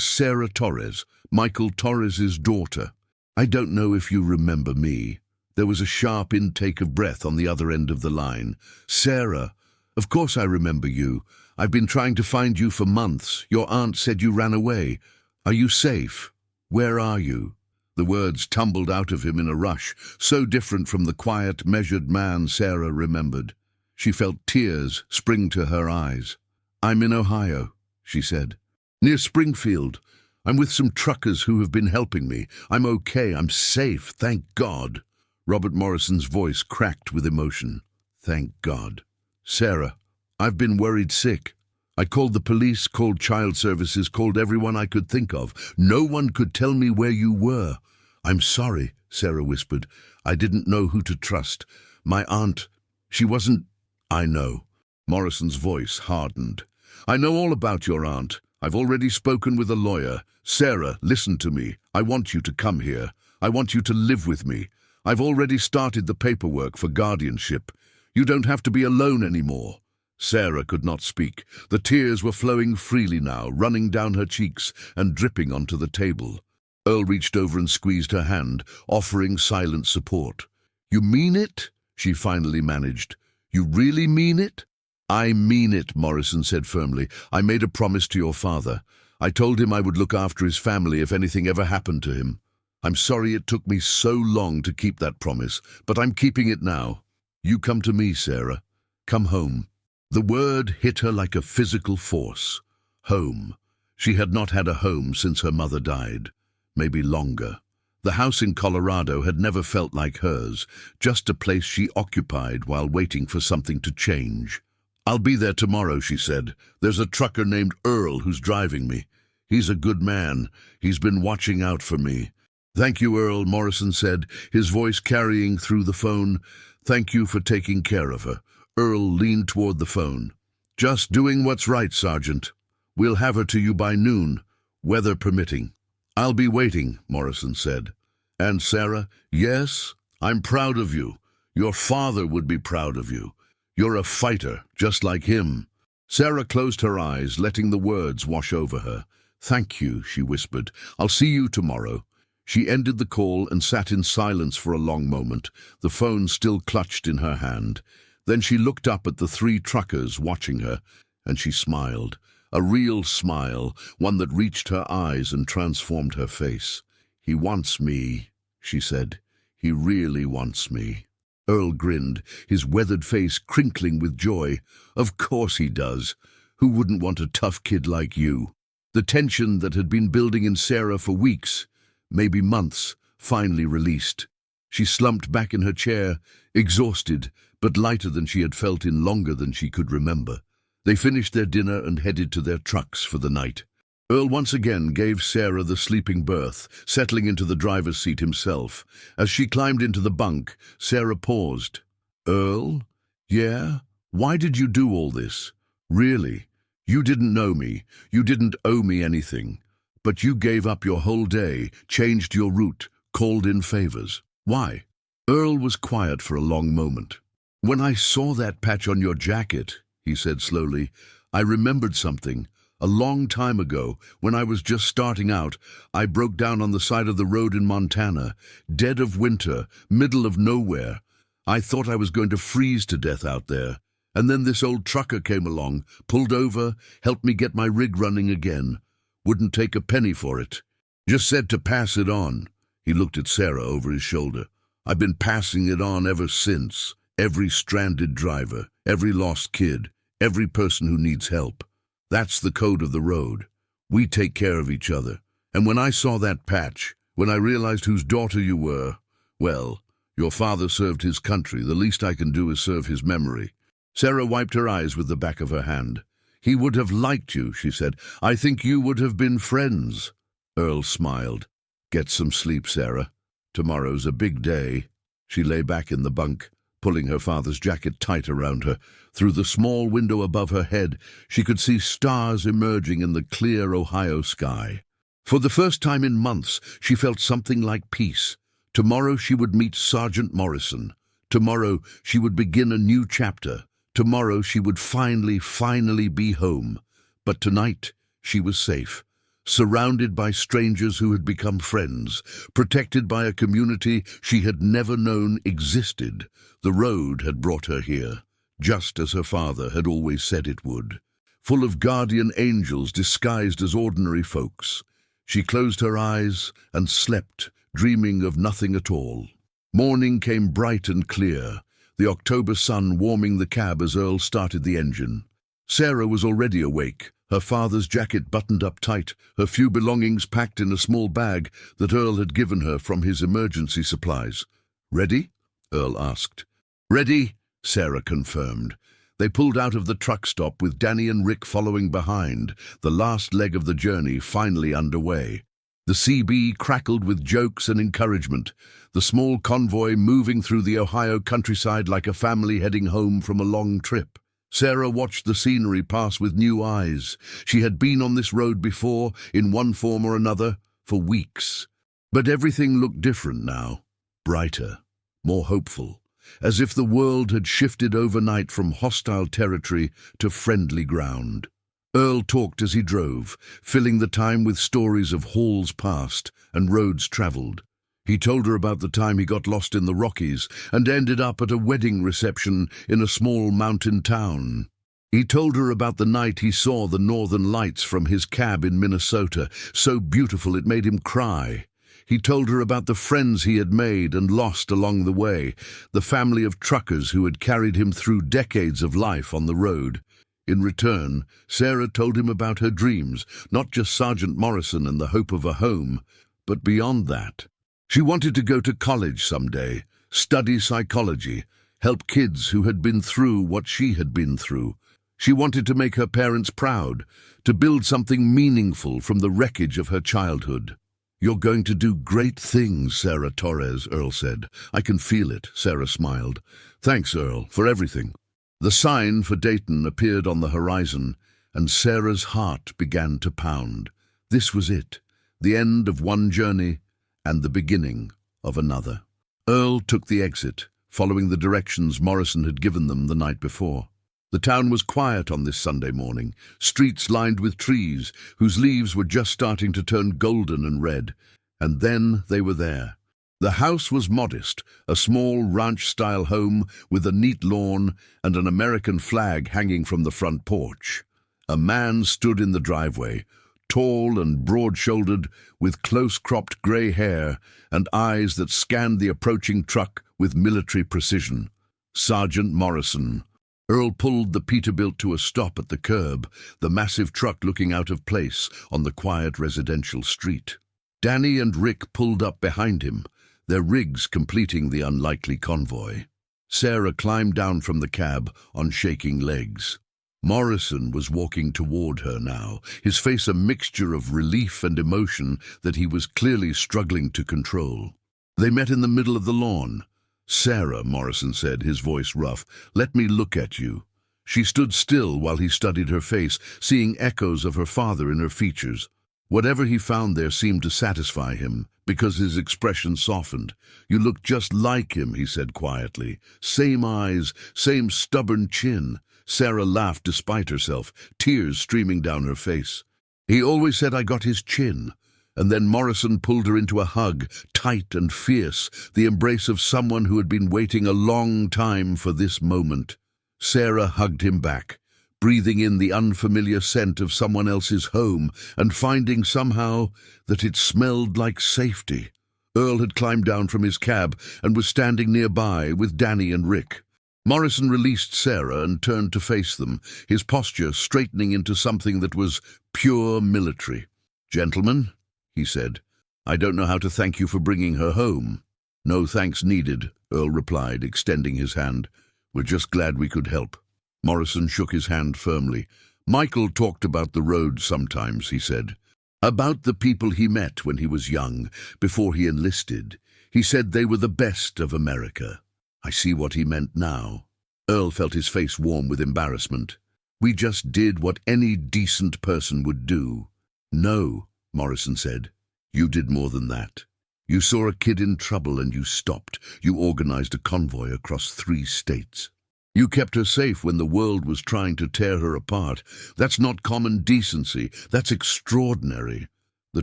Sarah Torres, Michael Torres's daughter. I don't know if you remember me." There was a sharp intake of breath on the other end of the line. "Sarah, of course I remember you. I've been trying to find you for months. Your aunt said you ran away. Are you safe? Where are you?" The words tumbled out of him in a rush, so different from the quiet, measured man Sarah remembered. She felt tears spring to her eyes. "I'm in Ohio," she said. "Near Springfield. I'm with some truckers who have been helping me. I'm okay. I'm safe. Thank God." Robert Morrison's voice cracked with emotion. "Thank God." "Sarah, I've been worried sick. I called the police, called child services, called everyone I could think of. No one could tell me where you were." "I'm sorry," Sarah whispered. "I didn't know who to trust. My aunt, she wasn't—" "I know." Morrison's voice hardened. "I know all about your aunt. I've already spoken with a lawyer. Sarah, listen to me. I want you to come here. I want you to live with me. I've already started the paperwork for guardianship. You don't have to be alone anymore." Sarah could not speak. The tears were flowing freely now, running down her cheeks and dripping onto the table. Earl reached over and squeezed her hand, offering silent support. "You mean it?" she finally managed. "You really mean it?" "I mean it," Morrison said firmly. "I made a promise to your father. I told him I would look after his family if anything ever happened to him. I'm sorry it took me so long to keep that promise, but I'm keeping it now. You come to me, Sarah. Come home." The word hit her like a physical force. Home. She had not had a home since her mother died. Maybe longer. The house in Colorado had never felt like hers, just a place she occupied while waiting for something to change. "I'll be there tomorrow," she said. "There's a trucker named Earl who's driving me. He's a good man. He's been watching out for me." "Thank you, Earl," Morrison said, his voice carrying through the phone. "Thank you for taking care of her." Earl leaned toward the phone. "Just doing what's right, Sergeant. We'll have her to you by noon, weather permitting." "I'll be waiting," Morrison said. "And Sarah, yes, I'm proud of you. Your father would be proud of you. You're a fighter, just like him." Sarah closed her eyes, letting the words wash over her. "Thank you," she whispered. "I'll see you tomorrow." She ended the call and sat in silence for a long moment, the phone still clutched in her hand. Then she looked up at the three truckers watching her, and she smiled. A real smile, one that reached her eyes and transformed her face. "He wants me," she said. "He really wants me." Earl grinned, his weathered face crinkling with joy. "Of course he does. Who wouldn't want a tough kid like you?" The tension that had been building in Sarah for weeks, maybe months, finally released. She slumped back in her chair, exhausted, but lighter than she had felt in longer than she could remember. They finished their dinner and headed to their trucks for the night. Earl once again gave Sarah the sleeping berth, settling into the driver's seat himself. As she climbed into the bunk, Sarah paused. "Earl? Yeah? Why did you do all this? Really? You didn't know me. You didn't owe me anything. But you gave up your whole day, changed your route, called in favors. Why?" Earl was quiet for a long moment. "When I saw that patch on your jacket," he said slowly, "I remembered something. A long time ago, when I was just starting out, I broke down on the side of the road in Montana, dead of winter, middle of nowhere. I thought I was going to freeze to death out there. And then this old trucker came along, pulled over, helped me get my rig running again. Wouldn't take a penny for it. Just said to pass it on." He looked at Sarah over his shoulder. "I've been passing it on ever since. Every stranded driver, every lost kid, every person who needs help. That's the code of the road. We take care of each other. And when I saw that patch, when I realized whose daughter you were, well, your father served his country. The least I can do is serve his memory." Sarah wiped her eyes with the back of her hand. "He would have liked you," she said. "I think you would have been friends." Earl smiled. "Get some sleep, Sarah. Tomorrow's a big day." She lay back in the bunk, pulling her father's jacket tight around her. Through the small window above her head, she could see stars emerging in the clear Ohio sky. For the first time in months, she felt something like peace. Tomorrow she would meet Sergeant Morrison. Tomorrow she would begin a new chapter. Tomorrow she would finally be home. But tonight she was safe. Surrounded by strangers who had become friends, protected by a community she had never known existed. The road had brought her here, just as her father had always said it would, full of guardian angels disguised as ordinary folks. She closed her eyes and slept, dreaming of nothing at all. Morning came bright and clear, the October sun warming the cab as Earl started the engine. Sarah was already awake, her father's jacket buttoned up tight, her few belongings packed in a small bag that Earl had given her from his emergency supplies. "Ready?" Earl asked. "Ready," Sarah confirmed. They pulled out of the truck stop with Danny and Rick following behind, the last leg of the journey finally underway. The CB crackled with jokes and encouragement, the small convoy moving through the Ohio countryside like a family heading home from a long trip. Sarah watched the scenery pass with new eyes. She had been on this road before, in one form or another, for weeks. But everything looked different now, brighter, more hopeful, as if the world had shifted overnight from hostile territory to friendly ground. Earl talked as he drove, filling the time with stories of halls passed and roads traveled. He told her about the time he got lost in the Rockies and ended up at a wedding reception in a small mountain town. He told her about the night he saw the northern lights from his cab in Minnesota, so beautiful it made him cry. He told her about the friends he had made and lost along the way, the family of truckers who had carried him through decades of life on the road. In return, Sarah told him about her dreams, not just Sergeant Morrison and the hope of a home, but beyond that. She wanted to go to college someday, study psychology, help kids who had been through what she had been through. She wanted to make her parents proud, to build something meaningful from the wreckage of her childhood. "You're going to do great things, Sarah Torres," Earl said. "I can feel it," Sarah smiled. "Thanks, Earl, for everything." The sign for Dayton appeared on the horizon, and Sarah's heart began to pound. This was it, the end of one journey and the beginning of another. Earl took the exit, following the directions Morrison had given them the night before. The town was quiet on this Sunday morning, streets lined with trees whose leaves were just starting to turn golden and red. And then they were there. The house was modest, a small ranch-style home with a neat lawn and an American flag hanging from the front porch. A man stood in the driveway, tall and broad-shouldered, with close-cropped grey hair and eyes that scanned the approaching truck with military precision. Sergeant Morrison. Earl pulled the Peterbilt to a stop at the curb, the massive truck looking out of place on the quiet residential street. Danny and Rick pulled up behind him, their rigs completing the unlikely convoy. Sarah climbed down from the cab on shaking legs. Morrison was walking toward her now, his face a mixture of relief and emotion that he was clearly struggling to control. They met in the middle of the lawn. "Sarah," Morrison said, his voice rough, "let me look at you." She stood still while he studied her face, seeing echoes of her father in her features. Whatever he found there seemed to satisfy him, because his expression softened. "You look just like him," he said quietly. "Same eyes, same stubborn chin." Sarah laughed despite herself, tears streaming down her face. "He always said I got his chin." And then Morrison pulled her into a hug, tight and fierce, the embrace of someone who had been waiting a long time for this moment. Sarah hugged him back, breathing in the unfamiliar scent of someone else's home and finding somehow that it smelled like safety. Earl had climbed down from his cab and was standing nearby with Danny and Rick. Morrison released Sarah and turned to face them, his posture straightening into something that was pure military. "Gentlemen," he said, "I don't know how to thank you for bringing her home." "No thanks needed," Earl replied, extending his hand. "We're just glad we could help." Morrison shook his hand firmly. "Michael talked about the road sometimes," he said. "About the people he met when he was young, before he enlisted. He said they were the best of America." I see what he meant now. Earl felt his face warm with embarrassment. "We just did what any decent person would do." "No," Morrison said. "You did more than that. You saw a kid in trouble and you stopped. You organized a convoy across 3 states. You kept her safe when the world was trying to tear her apart. That's not common decency. That's extraordinary." The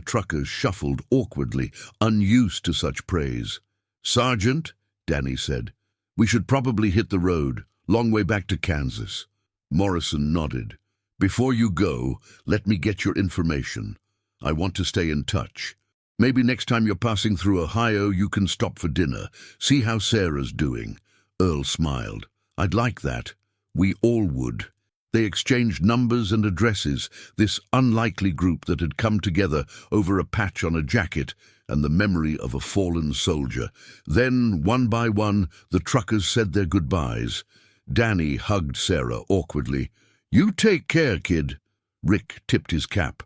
truckers shuffled awkwardly, unused to such praise. "Sergeant," Danny said, "we should probably hit the road, long way back to Kansas." Morrison nodded. "Before you go, let me get your information. I want to stay in touch. Maybe next time you're passing through Ohio, you can stop for dinner. See how Sarah's doing." Earl smiled. "I'd like that. We all would." They exchanged numbers and addresses, this unlikely group that had come together over a patch on a jacket and the memory of a fallen soldier. Then, one by one, the truckers said their goodbyes. Danny hugged Sarah awkwardly. "You take care, kid." Rick tipped his cap.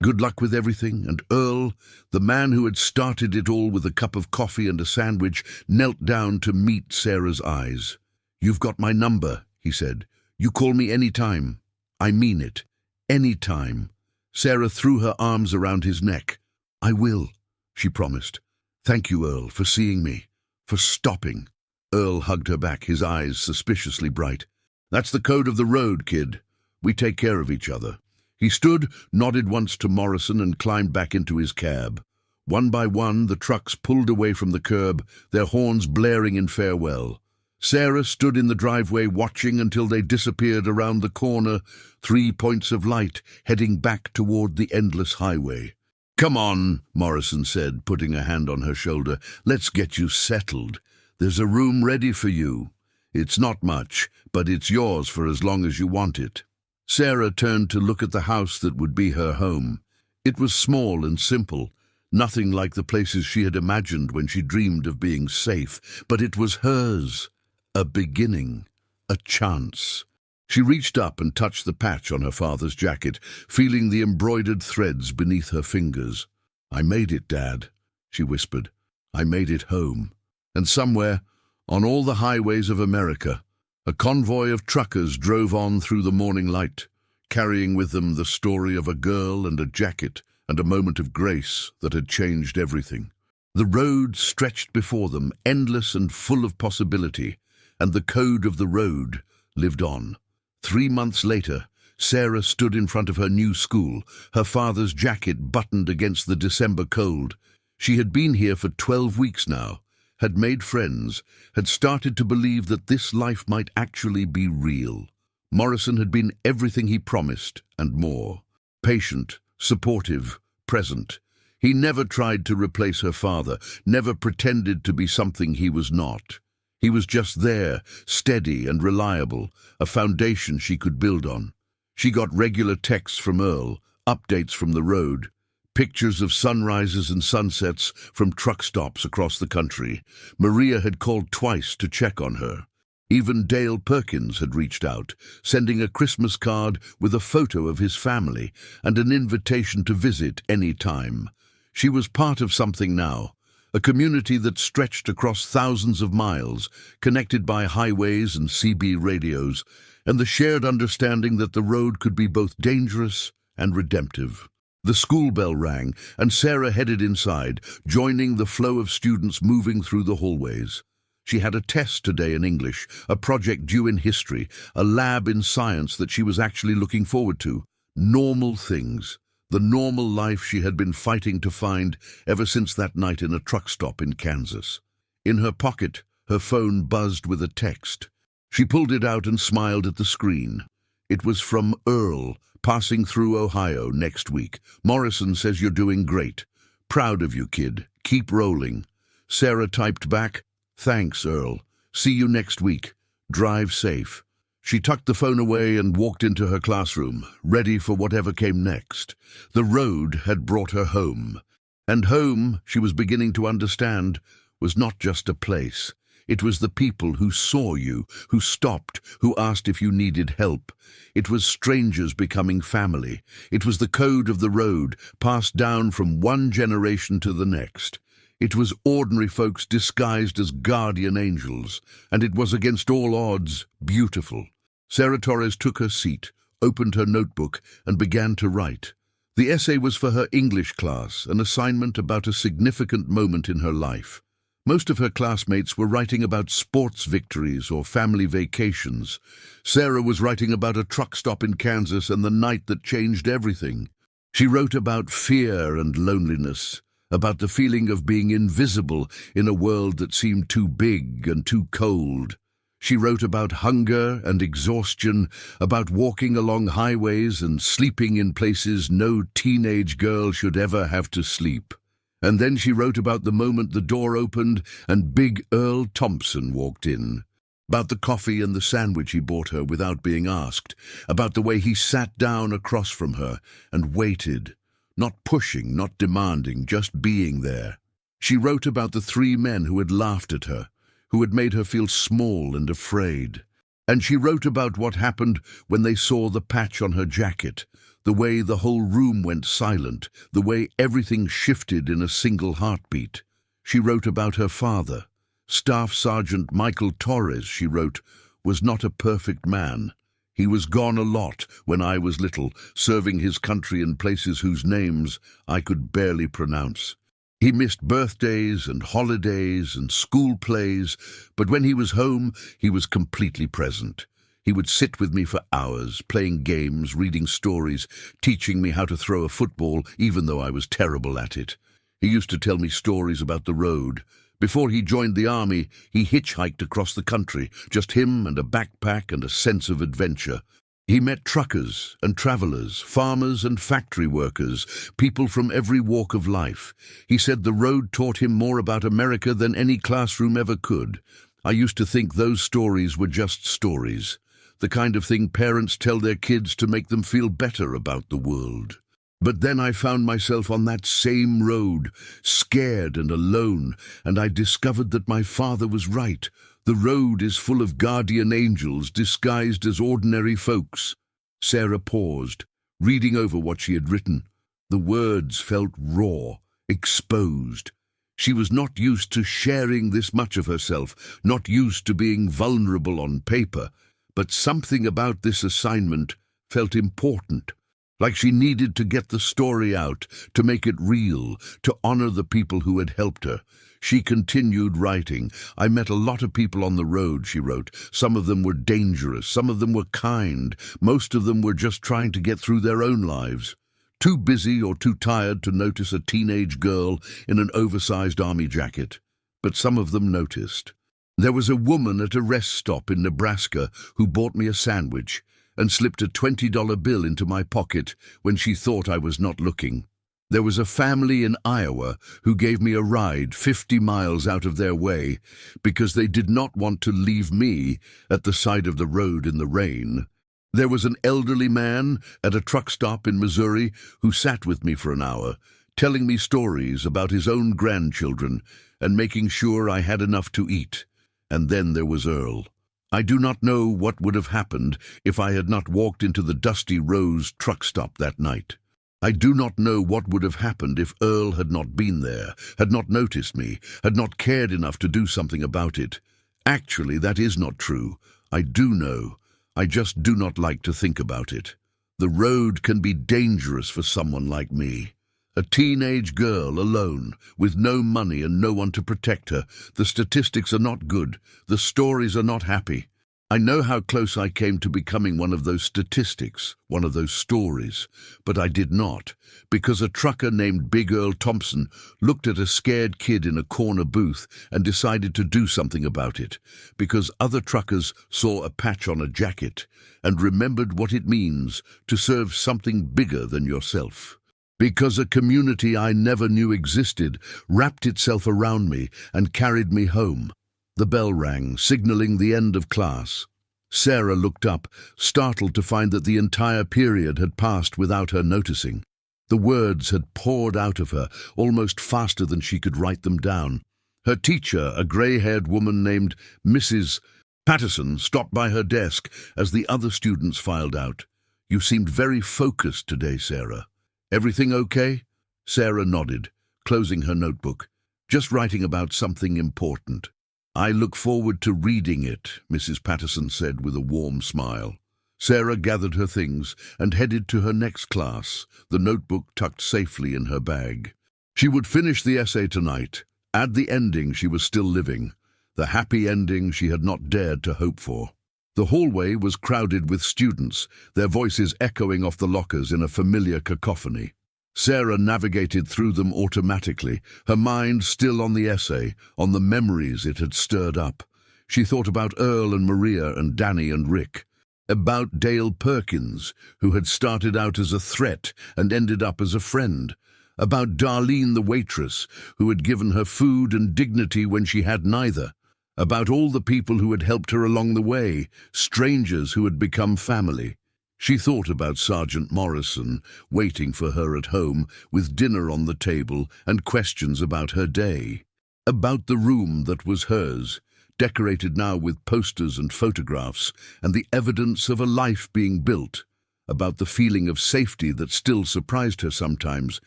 "Good luck with everything," and Earl, the man who had started it all with a cup of coffee and a sandwich, knelt down to meet Sarah's eyes. "You've got my number," he said. "You call me any time. I mean it. Any time." Sarah threw her arms around his neck. "I will," she promised. "Thank you, Earl, for seeing me, for stopping." Earl hugged her back, his eyes suspiciously bright. "That's the code of the road, kid. We take care of each other." He stood, nodded once to Morrison, and climbed back into his cab. One by one, the trucks pulled away from the curb, their horns blaring in farewell. Sarah stood in the driveway watching until they disappeared around the corner, 3 points of light heading back toward the endless highway. "Come on," Morrison said, putting a hand on her shoulder. "Let's get you settled. There's a room ready for you. It's not much, but it's yours for as long as you want it." Sarah turned to look at the house that would be her home. It was small and simple, nothing like the places she had imagined when she dreamed of being safe, but it was hers. A beginning, a chance. She reached up and touched the patch on her father's jacket, feeling the embroidered threads beneath her fingers. "I made it, Dad," she whispered. "I made it home." And somewhere, on all the highways of America, a convoy of truckers drove on through the morning light, carrying with them the story of a girl and a jacket and a moment of grace that had changed everything. The road stretched before them, endless and full of possibility, and the code of the road lived on. 3 months later, Sarah stood in front of her new school, her father's jacket buttoned against the December cold. She had been here for 12 weeks now, had made friends, had started to believe that this life might actually be real. Morrison had been everything he promised and more. Patient, supportive, present. He never tried to replace her father, never pretended to be something he was not. He was just there, steady and reliable, a foundation she could build on. She got regular texts from Earl, updates from the road, pictures of sunrises and sunsets from truck stops across the country. Maria had called twice to check on her. Even Dale Perkins had reached out, sending a Christmas card with a photo of his family and an invitation to visit any time. She was part of something now, a community that stretched across thousands of miles, connected by highways and CB radios, and the shared understanding that the road could be both dangerous and redemptive. The school bell rang, and Sarah headed inside, joining the flow of students moving through the hallways. She had a test today in English, a project due in history, a lab in science that she was actually looking forward to. Normal things. The normal life she had been fighting to find ever since that night in a truck stop in Kansas. In her pocket, her phone buzzed with a text. She pulled it out and smiled at the screen. It was from Earl, passing through Ohio next week. "Morrison says you're doing great. Proud of you, kid. Keep rolling." Sarah typed back, "Thanks, Earl. See you next week. Drive safe." She tucked the phone away and walked into her classroom, ready for whatever came next. The road had brought her home. And home, she was beginning to understand, was not just a place. It was the people who saw you, who stopped, who asked if you needed help. It was strangers becoming family. It was the code of the road, passed down from one generation to the next. It was ordinary folks disguised as guardian angels, and it was against all odds beautiful. Sarah Torres took her seat, opened her notebook, and began to write. The essay was for her English class, an assignment about a significant moment in her life. Most of her classmates were writing about sports victories or family vacations. Sarah was writing about a truck stop in Kansas and the night that changed everything. She wrote about fear and loneliness, about the feeling of being invisible in a world that seemed too big and too cold. She wrote about hunger and exhaustion, about walking along highways and sleeping in places no teenage girl should ever have to sleep. And then she wrote about the moment the door opened and big Earl Thompson walked in. About the coffee and the sandwich he bought her without being asked. About the way he sat down across from her and waited. Not pushing, not demanding, just being there. She wrote about the 3 men who had laughed at her, who had made her feel small and afraid. And she wrote about what happened when they saw the patch on her jacket, the way the whole room went silent, the way everything shifted in a single heartbeat. She wrote about her father. Staff Sergeant Michael Torres, she wrote, was not a perfect man. He was gone a lot when I was little, serving his country in places whose names I could barely pronounce. He missed birthdays and holidays and school plays, but when he was home, he was completely present. He would sit with me for hours, playing games, reading stories, teaching me how to throw a football, even though I was terrible at it. He used to tell me stories about the road. Before he joined the army, he hitchhiked across the country, just him and a backpack and a sense of adventure. He met truckers and travelers, farmers and factory workers, people from every walk of life. He said the road taught him more about America than any classroom ever could. I used to think those stories were just stories, the kind of thing parents tell their kids to make them feel better about the world. But then I found myself on that same road, scared and alone, and I discovered that my father was right. The road is full of guardian angels disguised as ordinary folks. Sarah paused, reading over what she had written. The words felt raw, exposed. She was not used to sharing this much of herself, not used to being vulnerable on paper, but something about this assignment felt important. Like she needed to get the story out, to make it real, to honor the people who had helped her. She continued writing. I met a lot of people on the road, she wrote. Some of them were dangerous, some of them were kind, most of them were just trying to get through their own lives. Too busy or too tired to notice a teenage girl in an oversized army jacket. But some of them noticed. There was a woman at a rest stop in Nebraska who bought me a sandwich and slipped a $20 bill into my pocket when she thought I was not looking. There was a family in Iowa who gave me a ride 50 miles out of their way because they did not want to leave me at the side of the road in the rain. There was an elderly man at a truck stop in Missouri who sat with me for an hour, telling me stories about his own grandchildren and making sure I had enough to eat. And then there was Earl. I do not know what would have happened if I had not walked into the Dusty Rose truck stop that night. I do not know what would have happened if Earl had not been there, had not noticed me, had not cared enough to do something about it. Actually, that is not true. I do know. I just do not like to think about it. The road can be dangerous for someone like me. A teenage girl alone, with no money and no one to protect her. The statistics are not good. The stories are not happy. I know how close I came to becoming one of those statistics, one of those stories, but I did not, because a trucker named Big Earl Thompson looked at a scared kid in a corner booth and decided to do something about it, because other truckers saw a patch on a jacket and remembered what it means to serve something bigger than yourself. Because a community I never knew existed wrapped itself around me and carried me home. The bell rang, signaling the end of class. Sarah looked up, startled to find that the entire period had passed without her noticing. The words had poured out of her, almost faster than she could write them down. Her teacher, a grey-haired woman named Mrs. Patterson, stopped by her desk as the other students filed out. "You seemed very focused today, Sarah. Everything okay?" Sarah nodded, closing her notebook. "Just writing about something important." "I look forward to reading it," Mrs. Patterson said with a warm smile. Sarah gathered her things and headed to her next class, the notebook tucked safely in her bag. She would finish the essay tonight, add the ending she was still living, the happy ending she had not dared to hope for. The hallway was crowded with students, their voices echoing off the lockers in a familiar cacophony. Sarah navigated through them automatically, her mind still on the essay, on the memories it had stirred up. She thought about Earl and Maria and Danny and Rick, about Dale Perkins, who had started out as a threat and ended up as a friend, about Darlene the waitress, who had given her food and dignity when she had neither, about all the people who had helped her along the way, strangers who had become family. She thought about Sergeant Morrison, waiting for her at home, with dinner on the table and questions about her day. About the room that was hers, decorated now with posters and photographs, and the evidence of a life being built. About the feeling of safety that still surprised her sometimes,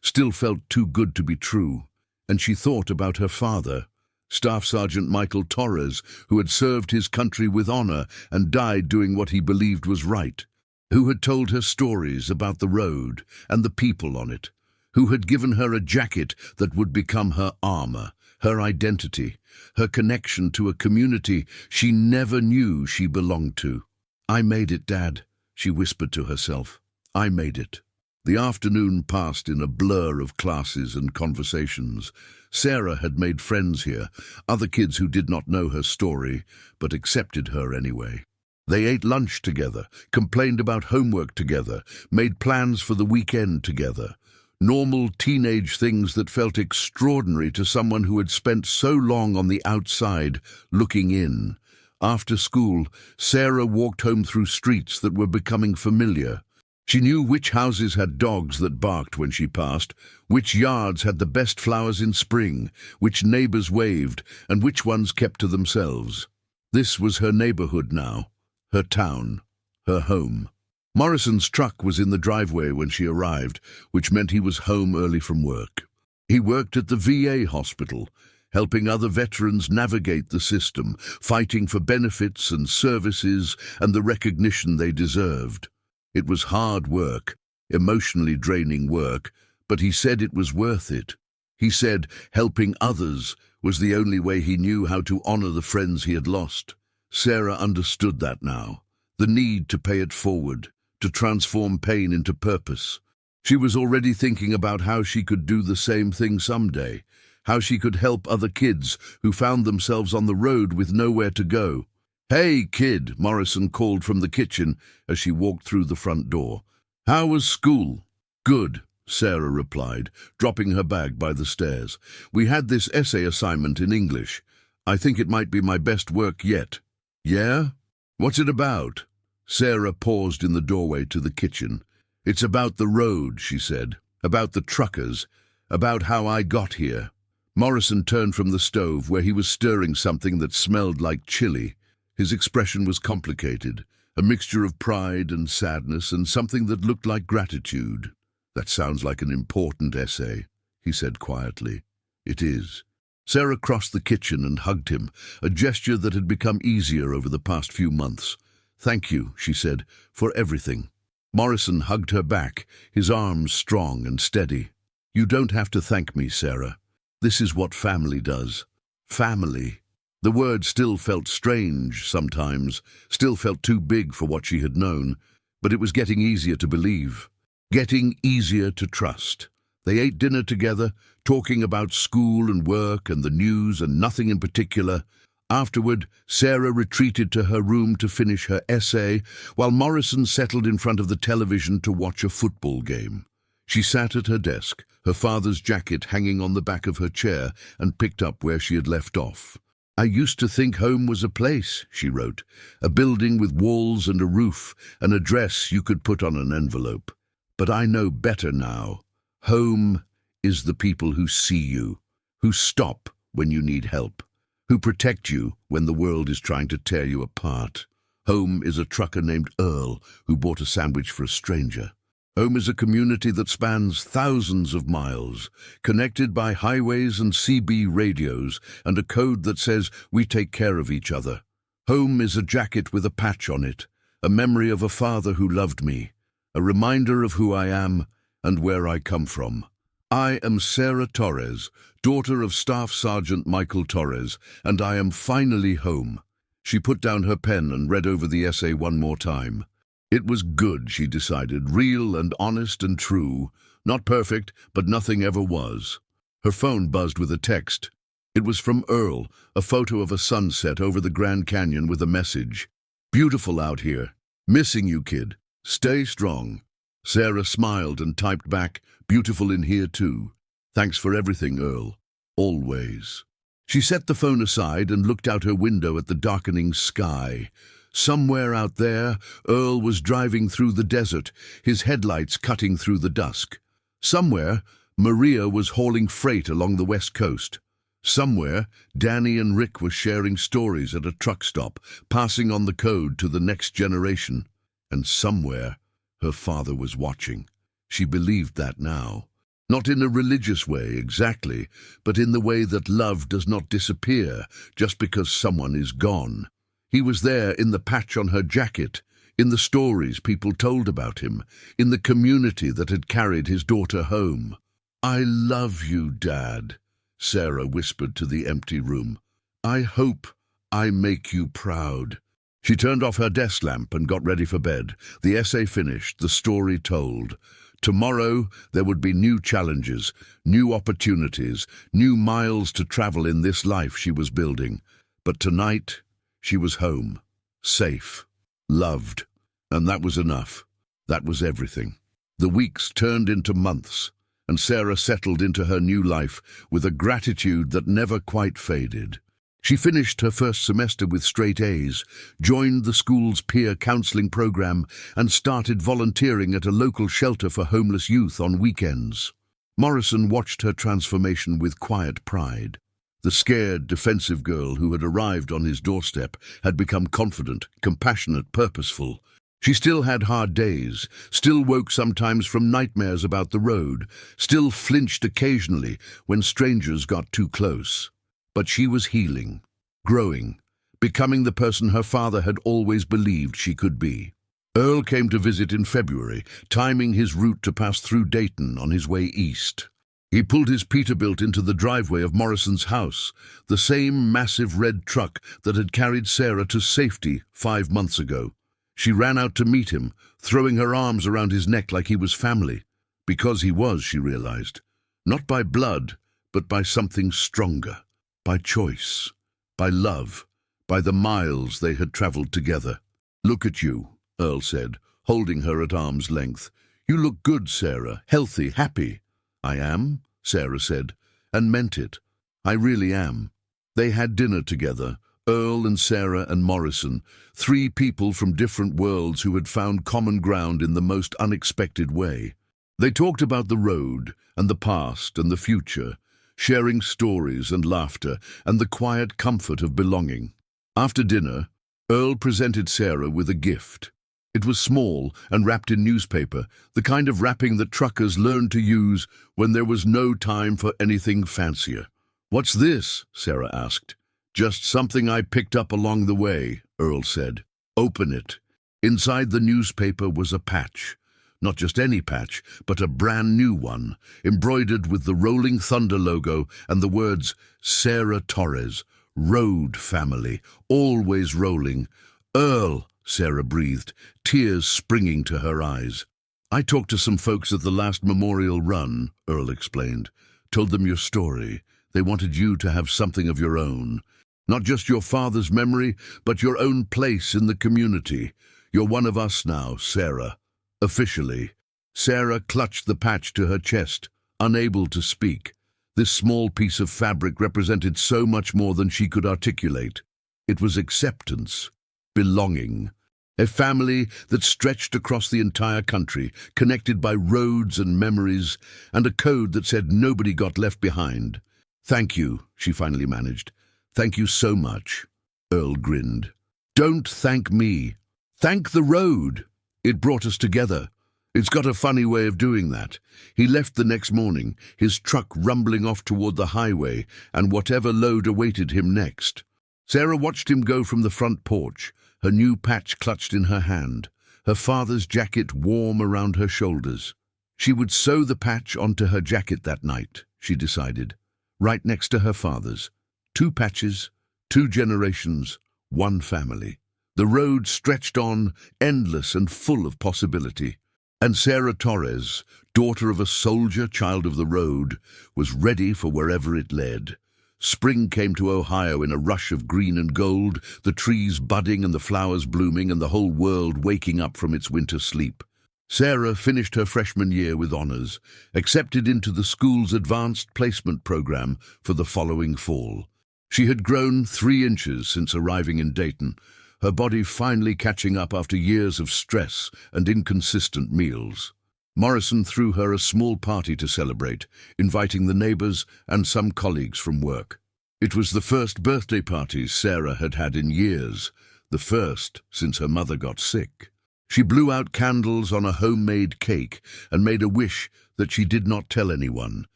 still felt too good to be true. And she thought about her father, Staff Sergeant Michael Torres, who had served his country with honor and died doing what he believed was right, who had told her stories about the road and the people on it, who had given her a jacket that would become her armor, her identity, her connection to a community she never knew she belonged to. "I made it, Dad," she whispered to herself. "I made it." The afternoon passed in a blur of classes and conversations. Sarah had made friends here, other kids who did not know her story, but accepted her anyway. They ate lunch together, complained about homework together, made plans for the weekend together. Normal teenage things that felt extraordinary to someone who had spent so long on the outside, looking in. After school, Sarah walked home through streets that were becoming familiar. She knew which houses had dogs that barked when she passed, which yards had the best flowers in spring, which neighbors waved, and which ones kept to themselves. This was her neighborhood now, her town, her home. Morrison's truck was in the driveway when she arrived, which meant he was home early from work. He worked at the VA hospital, helping other veterans navigate the system, fighting for benefits and services and the recognition they deserved. It was hard work, emotionally draining work, but he said it was worth it. He said helping others was the only way he knew how to honor the friends he had lost. Sarah understood that now, the need to pay it forward, to transform pain into purpose. She was already thinking about how she could do the same thing someday, how she could help other kids who found themselves on the road with nowhere to go. "Hey, kid," Morrison called from the kitchen as she walked through the front door. "How was school?" "Good," Sarah replied, dropping her bag by the stairs. "We had this essay assignment in English. I think it might be my best work yet." "Yeah? What's it about?" Sarah paused in the doorway to the kitchen. "It's about the road," she said, "about the truckers, about how I got here." Morrison turned from the stove where he was stirring something that smelled like chili. His expression was complicated, a mixture of pride and sadness and something that looked like gratitude. "That sounds like an important essay," he said quietly. "It is." Sarah crossed the kitchen and hugged him, a gesture that had become easier over the past few months. "Thank you," she said, "for everything." Morrison hugged her back, his arms strong and steady. "You don't have to thank me, Sarah. This is what family does. Family." The word still felt strange sometimes, still felt too big for what she had known, but it was getting easier to believe, getting easier to trust. They ate dinner together, talking about school and work and the news and nothing in particular. Afterward, Sarah retreated to her room to finish her essay, while Morrison settled in front of the television to watch a football game. She sat at her desk, her father's jacket hanging on the back of her chair, and picked up where she had left off. "I used to think home was a place," she wrote, "a building with walls and a roof, an address you could put on an envelope. But I know better now. Home is the people who see you, who stop when you need help, who protect you when the world is trying to tear you apart. Home is a trucker named Earl who bought a sandwich for a stranger. Home is a community that spans thousands of miles, connected by highways and CB radios and a code that says we take care of each other. Home is a jacket with a patch on it, a memory of a father who loved me, a reminder of who I am and where I come from. I am Sarah Torres, daughter of Staff Sergeant Michael Torres, and I am finally home." She put down her pen and read over the essay one more time. It was good, she decided, real and honest and true. Not perfect, but nothing ever was. Her phone buzzed with a text. It was from Earl, a photo of a sunset over the Grand Canyon with a message. "Beautiful out here. Missing you, kid. Stay strong." Sarah smiled and typed back, "Beautiful in here too. Thanks for everything, Earl. Always." She set the phone aside and looked out her window at the darkening sky. Somewhere out there, Earl was driving through the desert, his headlights cutting through the dusk. Somewhere, Maria was hauling freight along the west coast. Somewhere, Danny and Rick were sharing stories at a truck stop, passing on the code to the next generation. And somewhere, her father was watching. She believed that now. Not in a religious way, exactly, but in the way that love does not disappear just because someone is gone. He was there in the patch on her jacket, in the stories people told about him, in the community that had carried his daughter home. "I love you, Dad," Sarah whispered to the empty room. "I hope I make you proud." She turned off her desk lamp and got ready for bed. The essay finished, the story told. Tomorrow there would be new challenges, new opportunities, new miles to travel in this life she was building. But tonight, she was home, safe, loved, and that was enough. That was everything. The weeks turned into months, and Sarah settled into her new life with a gratitude that never quite faded. She finished her first semester with straight A's, joined the school's peer counseling program, and started volunteering at a local shelter for homeless youth on weekends. Morrison watched her transformation with quiet pride. The scared, defensive girl who had arrived on his doorstep had become confident, compassionate, purposeful. She still had hard days, still woke sometimes from nightmares about the road, still flinched occasionally when strangers got too close. But she was healing, growing, becoming the person her father had always believed she could be. Earl came to visit in February, timing his route to pass through Dayton on his way east. He pulled his Peterbilt into the driveway of Morrison's house, the same massive red truck that had carried Sarah to safety 5 months ago. She ran out to meet him, throwing her arms around his neck like he was family. Because he was, she realized. Not by blood, but by something stronger. By choice, by love, by the miles they had traveled together. "Look at you," Earl said, holding her at arm's length. "You look good, Sarah, healthy, happy." "I am," Sarah said, and meant it. "I really am." They had dinner together, Earl and Sarah and Morrison, 3 people from different worlds who had found common ground in the most unexpected way. They talked about the road and the past and the future, sharing stories and laughter and the quiet comfort of belonging. After dinner, Earl presented Sarah with a gift. It was small and wrapped in newspaper, the kind of wrapping that truckers learned to use when there was no time for anything fancier. "What's this?" Sarah asked. "Just something I picked up along the way," Earl said. "Open it." Inside the newspaper was a patch. Not just any patch, but a brand new one, embroidered with the Rolling Thunder logo and the words Sarah Torres, Road Family, always rolling. "Earl," Sarah breathed, tears springing to her eyes. "I talked to some folks at the last memorial run," Earl explained. "Told them your story. They wanted you to have something of your own. Not just your father's memory, but your own place in the community. You're one of us now, Sarah. Officially." Sarah clutched the patch to her chest, unable to speak. This small piece of fabric represented so much more than she could articulate. It was acceptance, belonging, a family that stretched across the entire country, connected by roads and memories, and a code that said nobody got left behind. "Thank you," she finally managed. "Thank you so much." Earl grinned. "Don't thank me. Thank the road. It brought us together. It's got a funny way of doing that." He left the next morning, his truck rumbling off toward the highway and whatever load awaited him next. Sarah watched him go from the front porch, her new patch clutched in her hand, her father's jacket warm around her shoulders. She would sew the patch onto her jacket that night, she decided, right next to her father's. 2 patches, 2 generations, 1 family. The road stretched on, endless and full of possibility. And Sarah Torres, daughter of a soldier, child of the road, was ready for wherever it led. Spring came to Ohio in a rush of green and gold, the trees budding and the flowers blooming and the whole world waking up from its winter sleep. Sarah finished her freshman year with honors, accepted into the school's advanced placement program for the following fall. She had grown 3 inches since arriving in Dayton, her body finally catching up after years of stress and inconsistent meals. Morrison threw her a small party to celebrate, inviting the neighbors and some colleagues from work. It was the first birthday party Sarah had had in years, the first since her mother got sick. She blew out candles on a homemade cake and made a wish that she did not tell anyone,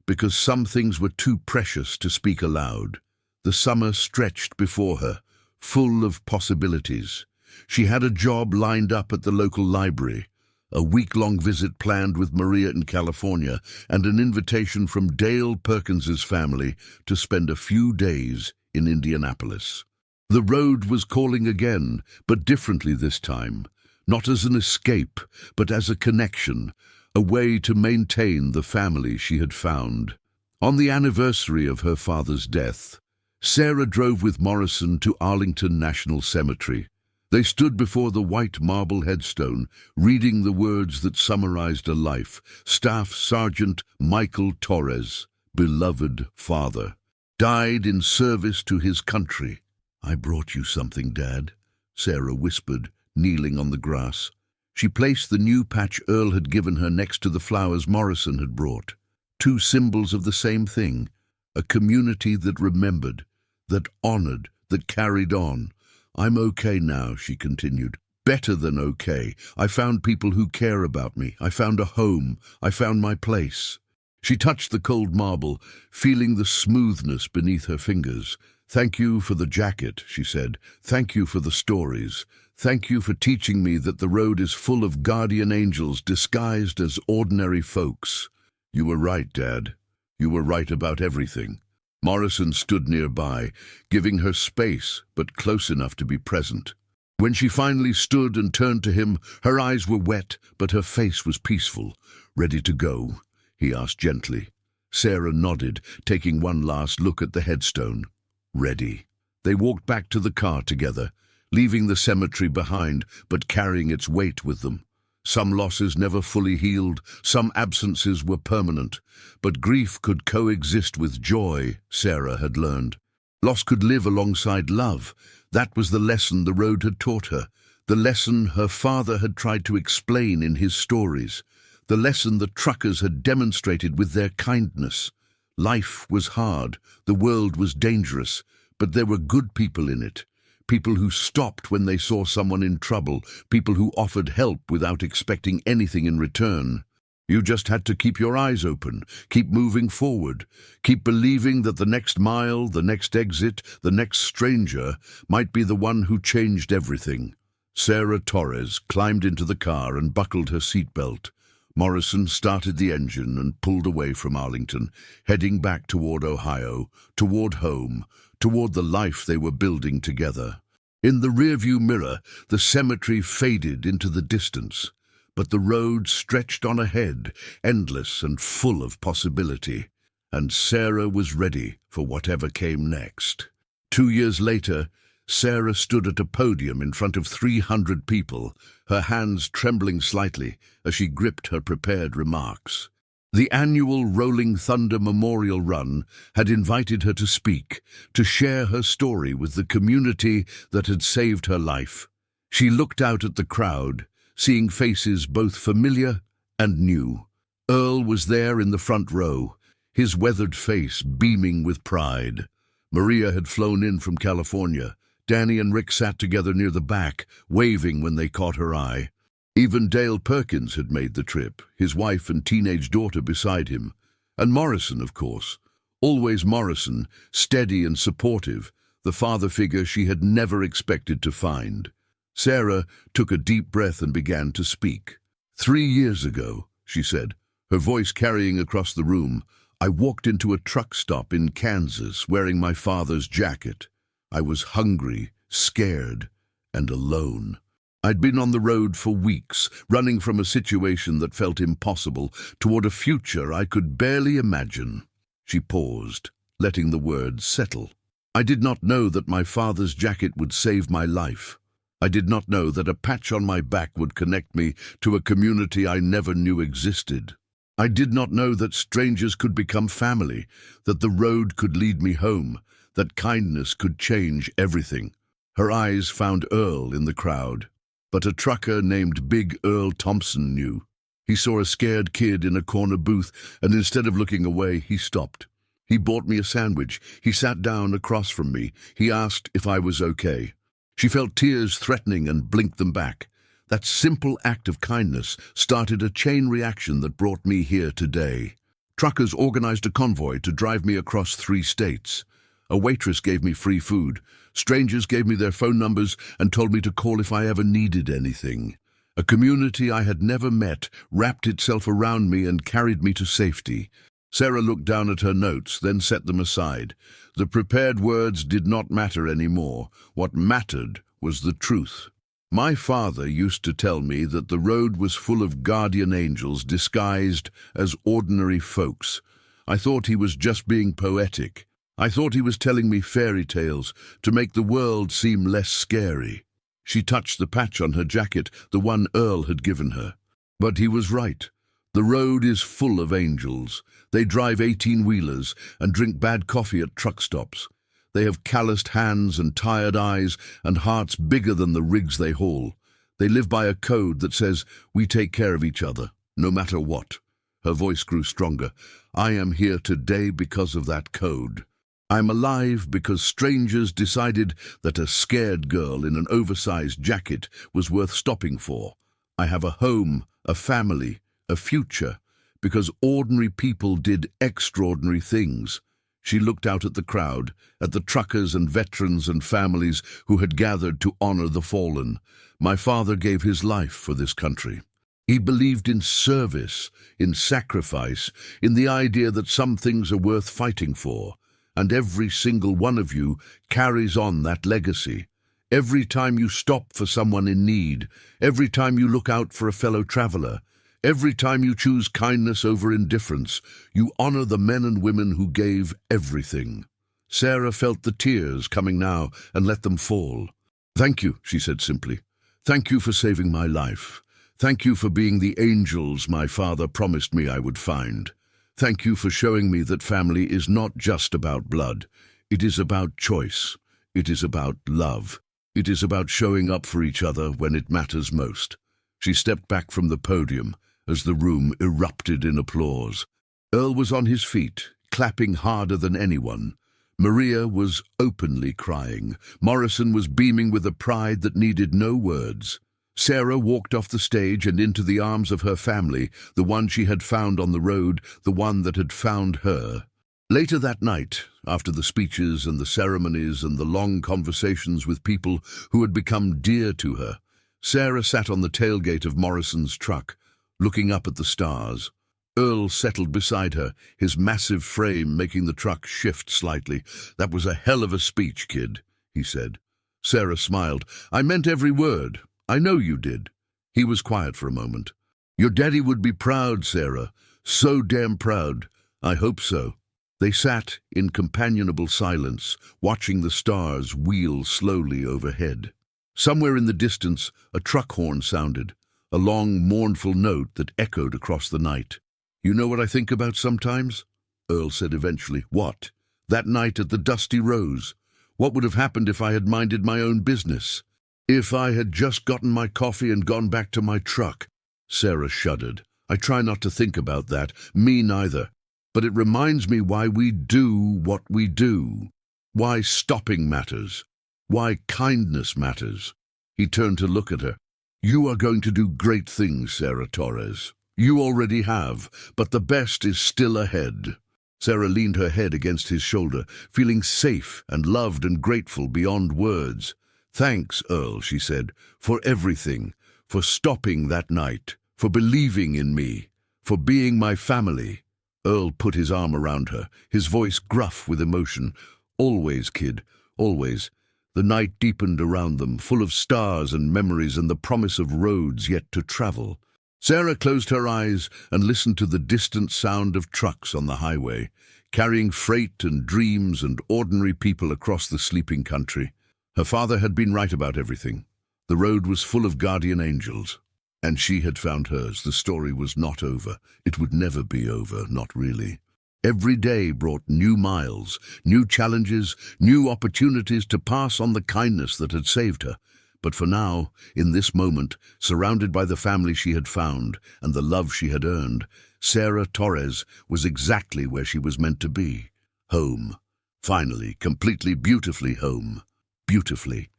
because some things were too precious to speak aloud. The summer stretched before her, full of possibilities. She had a job lined up at the local library, a week-long visit planned with Maria in California, and an invitation from Dale Perkins's family to spend a few days in Indianapolis. The road was calling again, but differently this time. Not as an escape, but as a connection, a way to maintain the family she had found. On the anniversary of her father's death, Sarah drove with Morrison to Arlington National Cemetery. They stood before the white marble headstone, reading the words that summarized a life. Staff Sergeant Michael Torres, beloved father, died in service to his country. "I brought you something, Dad," Sarah whispered, kneeling on the grass. She placed the new patch Earl had given her next to the flowers Morrison had brought. 2 symbols of the same thing, a community that remembered, that honored, that carried on. "I'm okay now," she continued. "Better than okay. I found people who care about me. I found a home. I found my place." She touched the cold marble, feeling the smoothness beneath her fingers. "Thank you for the jacket," she said. "Thank you for the stories. Thank you for teaching me that the road is full of guardian angels disguised as ordinary folks." "You were right, Dad. You were right about everything." Morrison stood nearby, giving her space, but close enough to be present. When she finally stood and turned to him, her eyes were wet, but her face was peaceful. "Ready to go?" he asked gently. Sarah nodded, taking one last look at the headstone. "Ready." They walked back to the car together, leaving the cemetery behind, but carrying its weight with them. Some losses never fully healed, some absences were permanent, but grief could coexist with joy, Sarah had learned. Loss could live alongside love. That was the lesson the road had taught her, the lesson her father had tried to explain in his stories, the lesson the truckers had demonstrated with their kindness. Life was hard, the world was dangerous, but there were good people in it. People who stopped when they saw someone in trouble, people who offered help without expecting anything in return. You just had to keep your eyes open, keep moving forward, keep believing that the next mile, the next exit, the next stranger might be the one who changed everything. Sarah Torres climbed into the car and buckled her seatbelt. Morrison started the engine and pulled away from Arlington, heading back toward Ohio, toward home, toward the life they were building together. In the rearview mirror, the cemetery faded into the distance, but the road stretched on ahead, endless and full of possibility, and Sarah was ready for whatever came next. 2 years later, Sarah stood at a podium in front of 300 people, her hands trembling slightly as she gripped her prepared remarks. The annual Rolling Thunder Memorial Run had invited her to speak, to share her story with the community that had saved her life. She looked out at the crowd, seeing faces both familiar and new. Earl was there in the front row, his weathered face beaming with pride. Maria had flown in from California. Danny and Rick sat together near the back, waving when they caught her eye. Even Dale Perkins had made the trip, his wife and teenage daughter beside him. And Morrison, of course. Always Morrison, steady and supportive, the father figure she had never expected to find. Sarah took a deep breath and began to speak. 3 years ago, she said, her voice carrying across the room, I walked into a truck stop in Kansas wearing my father's jacket. I was hungry, scared, and alone. I'd been on the road for weeks, running from a situation that felt impossible toward a future I could barely imagine. She paused, letting the words settle. I did not know that my father's jacket would save my life. I did not know that a patch on my back would connect me to a community I never knew existed. I did not know that strangers could become family, that the road could lead me home, that kindness could change everything. Her eyes found Earl in the crowd, but a trucker named Big Earl Thompson knew. He saw a scared kid in a corner booth, and instead of looking away, he stopped. He bought me a sandwich. He sat down across from me. He asked if I was okay. She felt tears threatening and blinked them back. That simple act of kindness started a chain reaction that brought me here today. Truckers organized a convoy to drive me across 3 states. A waitress gave me free food. Strangers gave me their phone numbers and told me to call if I ever needed anything. A community I had never met wrapped itself around me and carried me to safety. Sarah looked down at her notes, then set them aside. The prepared words did not matter anymore. What mattered was the truth. My father used to tell me that the road was full of guardian angels disguised as ordinary folks. I thought he was just being poetic. I thought he was telling me fairy tales to make the world seem less scary. She touched the patch on her jacket, the one Earl had given her. But he was right. The road is full of angels. They drive 18-wheelers and drink bad coffee at truck stops. They have calloused hands and tired eyes and hearts bigger than the rigs they haul. They live by a code that says, we take care of each other, no matter what. Her voice grew stronger. I am here today because of that code. I'm alive because strangers decided that a scared girl in an oversized jacket was worth stopping for. I have a home, a family, a future, because ordinary people did extraordinary things. She looked out at the crowd, at the truckers and veterans and families who had gathered to honor the fallen. My father gave his life for this country. He believed in service, in sacrifice, in the idea that some things are worth fighting for. And every single one of you carries on that legacy. Every time you stop for someone in need, every time you look out for a fellow traveler, every time you choose kindness over indifference, you honor the men and women who gave everything. Sarah felt the tears coming now and let them fall. Thank you, she said simply. Thank you for saving my life. Thank you for being the angels my father promised me I would find. Thank you for showing me that family is not just about blood. It is about choice. It is about love. It is about showing up for each other when it matters most. She stepped back from the podium as the room erupted in applause. Earl was on his feet, clapping harder than anyone. Maria was openly crying. Morrison was beaming with a pride that needed no words. Sarah walked off the stage and into the arms of her family, the one she had found on the road, the one that had found her. Later that night, after the speeches and the ceremonies and the long conversations with people who had become dear to her, Sarah sat on the tailgate of Morrison's truck, looking up at the stars. Earl settled beside her, his massive frame making the truck shift slightly. That was a hell of a speech, kid, he said. Sarah smiled. I meant every word. I know you did. He was quiet for a moment. Your daddy would be proud, Sarah. So damn proud. I hope so. They sat in companionable silence, watching the stars wheel slowly overhead. Somewhere in the distance, a truck horn sounded, a long, mournful note that echoed across the night. You know what I think about sometimes? Earl said eventually. What? That night at the Dusty Rose. What would have happened if I had minded my own business? If I had just gotten my coffee and gone back to my truck? Sarah shuddered. I try not to think about that. Me neither. But it reminds me why we do what we do. Why stopping matters. Why kindness matters. He turned to look at her. You are going to do great things, Sarah Torres. You already have, but the best is still ahead. Sarah leaned her head against his shoulder, feeling safe and loved and grateful beyond words. Thanks, Earl, she said, for everything, for stopping that night, for believing in me, for being my family. Earl put his arm around her, his voice gruff with emotion. Always, kid, always. The night deepened around them, full of stars and memories and the promise of roads yet to travel. Sarah closed her eyes and listened to the distant sound of trucks on the highway, carrying freight and dreams and ordinary people across the sleeping country. Her father had been right about everything. The road was full of guardian angels, and she had found hers. The story was not over. It would never be over, not really. Every day brought new miles, new challenges, new opportunities to pass on the kindness that had saved her. But for now, in this moment, surrounded by the family she had found and the love she had earned, Sarah Torres was exactly where she was meant to be. Home. Finally, completely, beautifully home. Beautifully.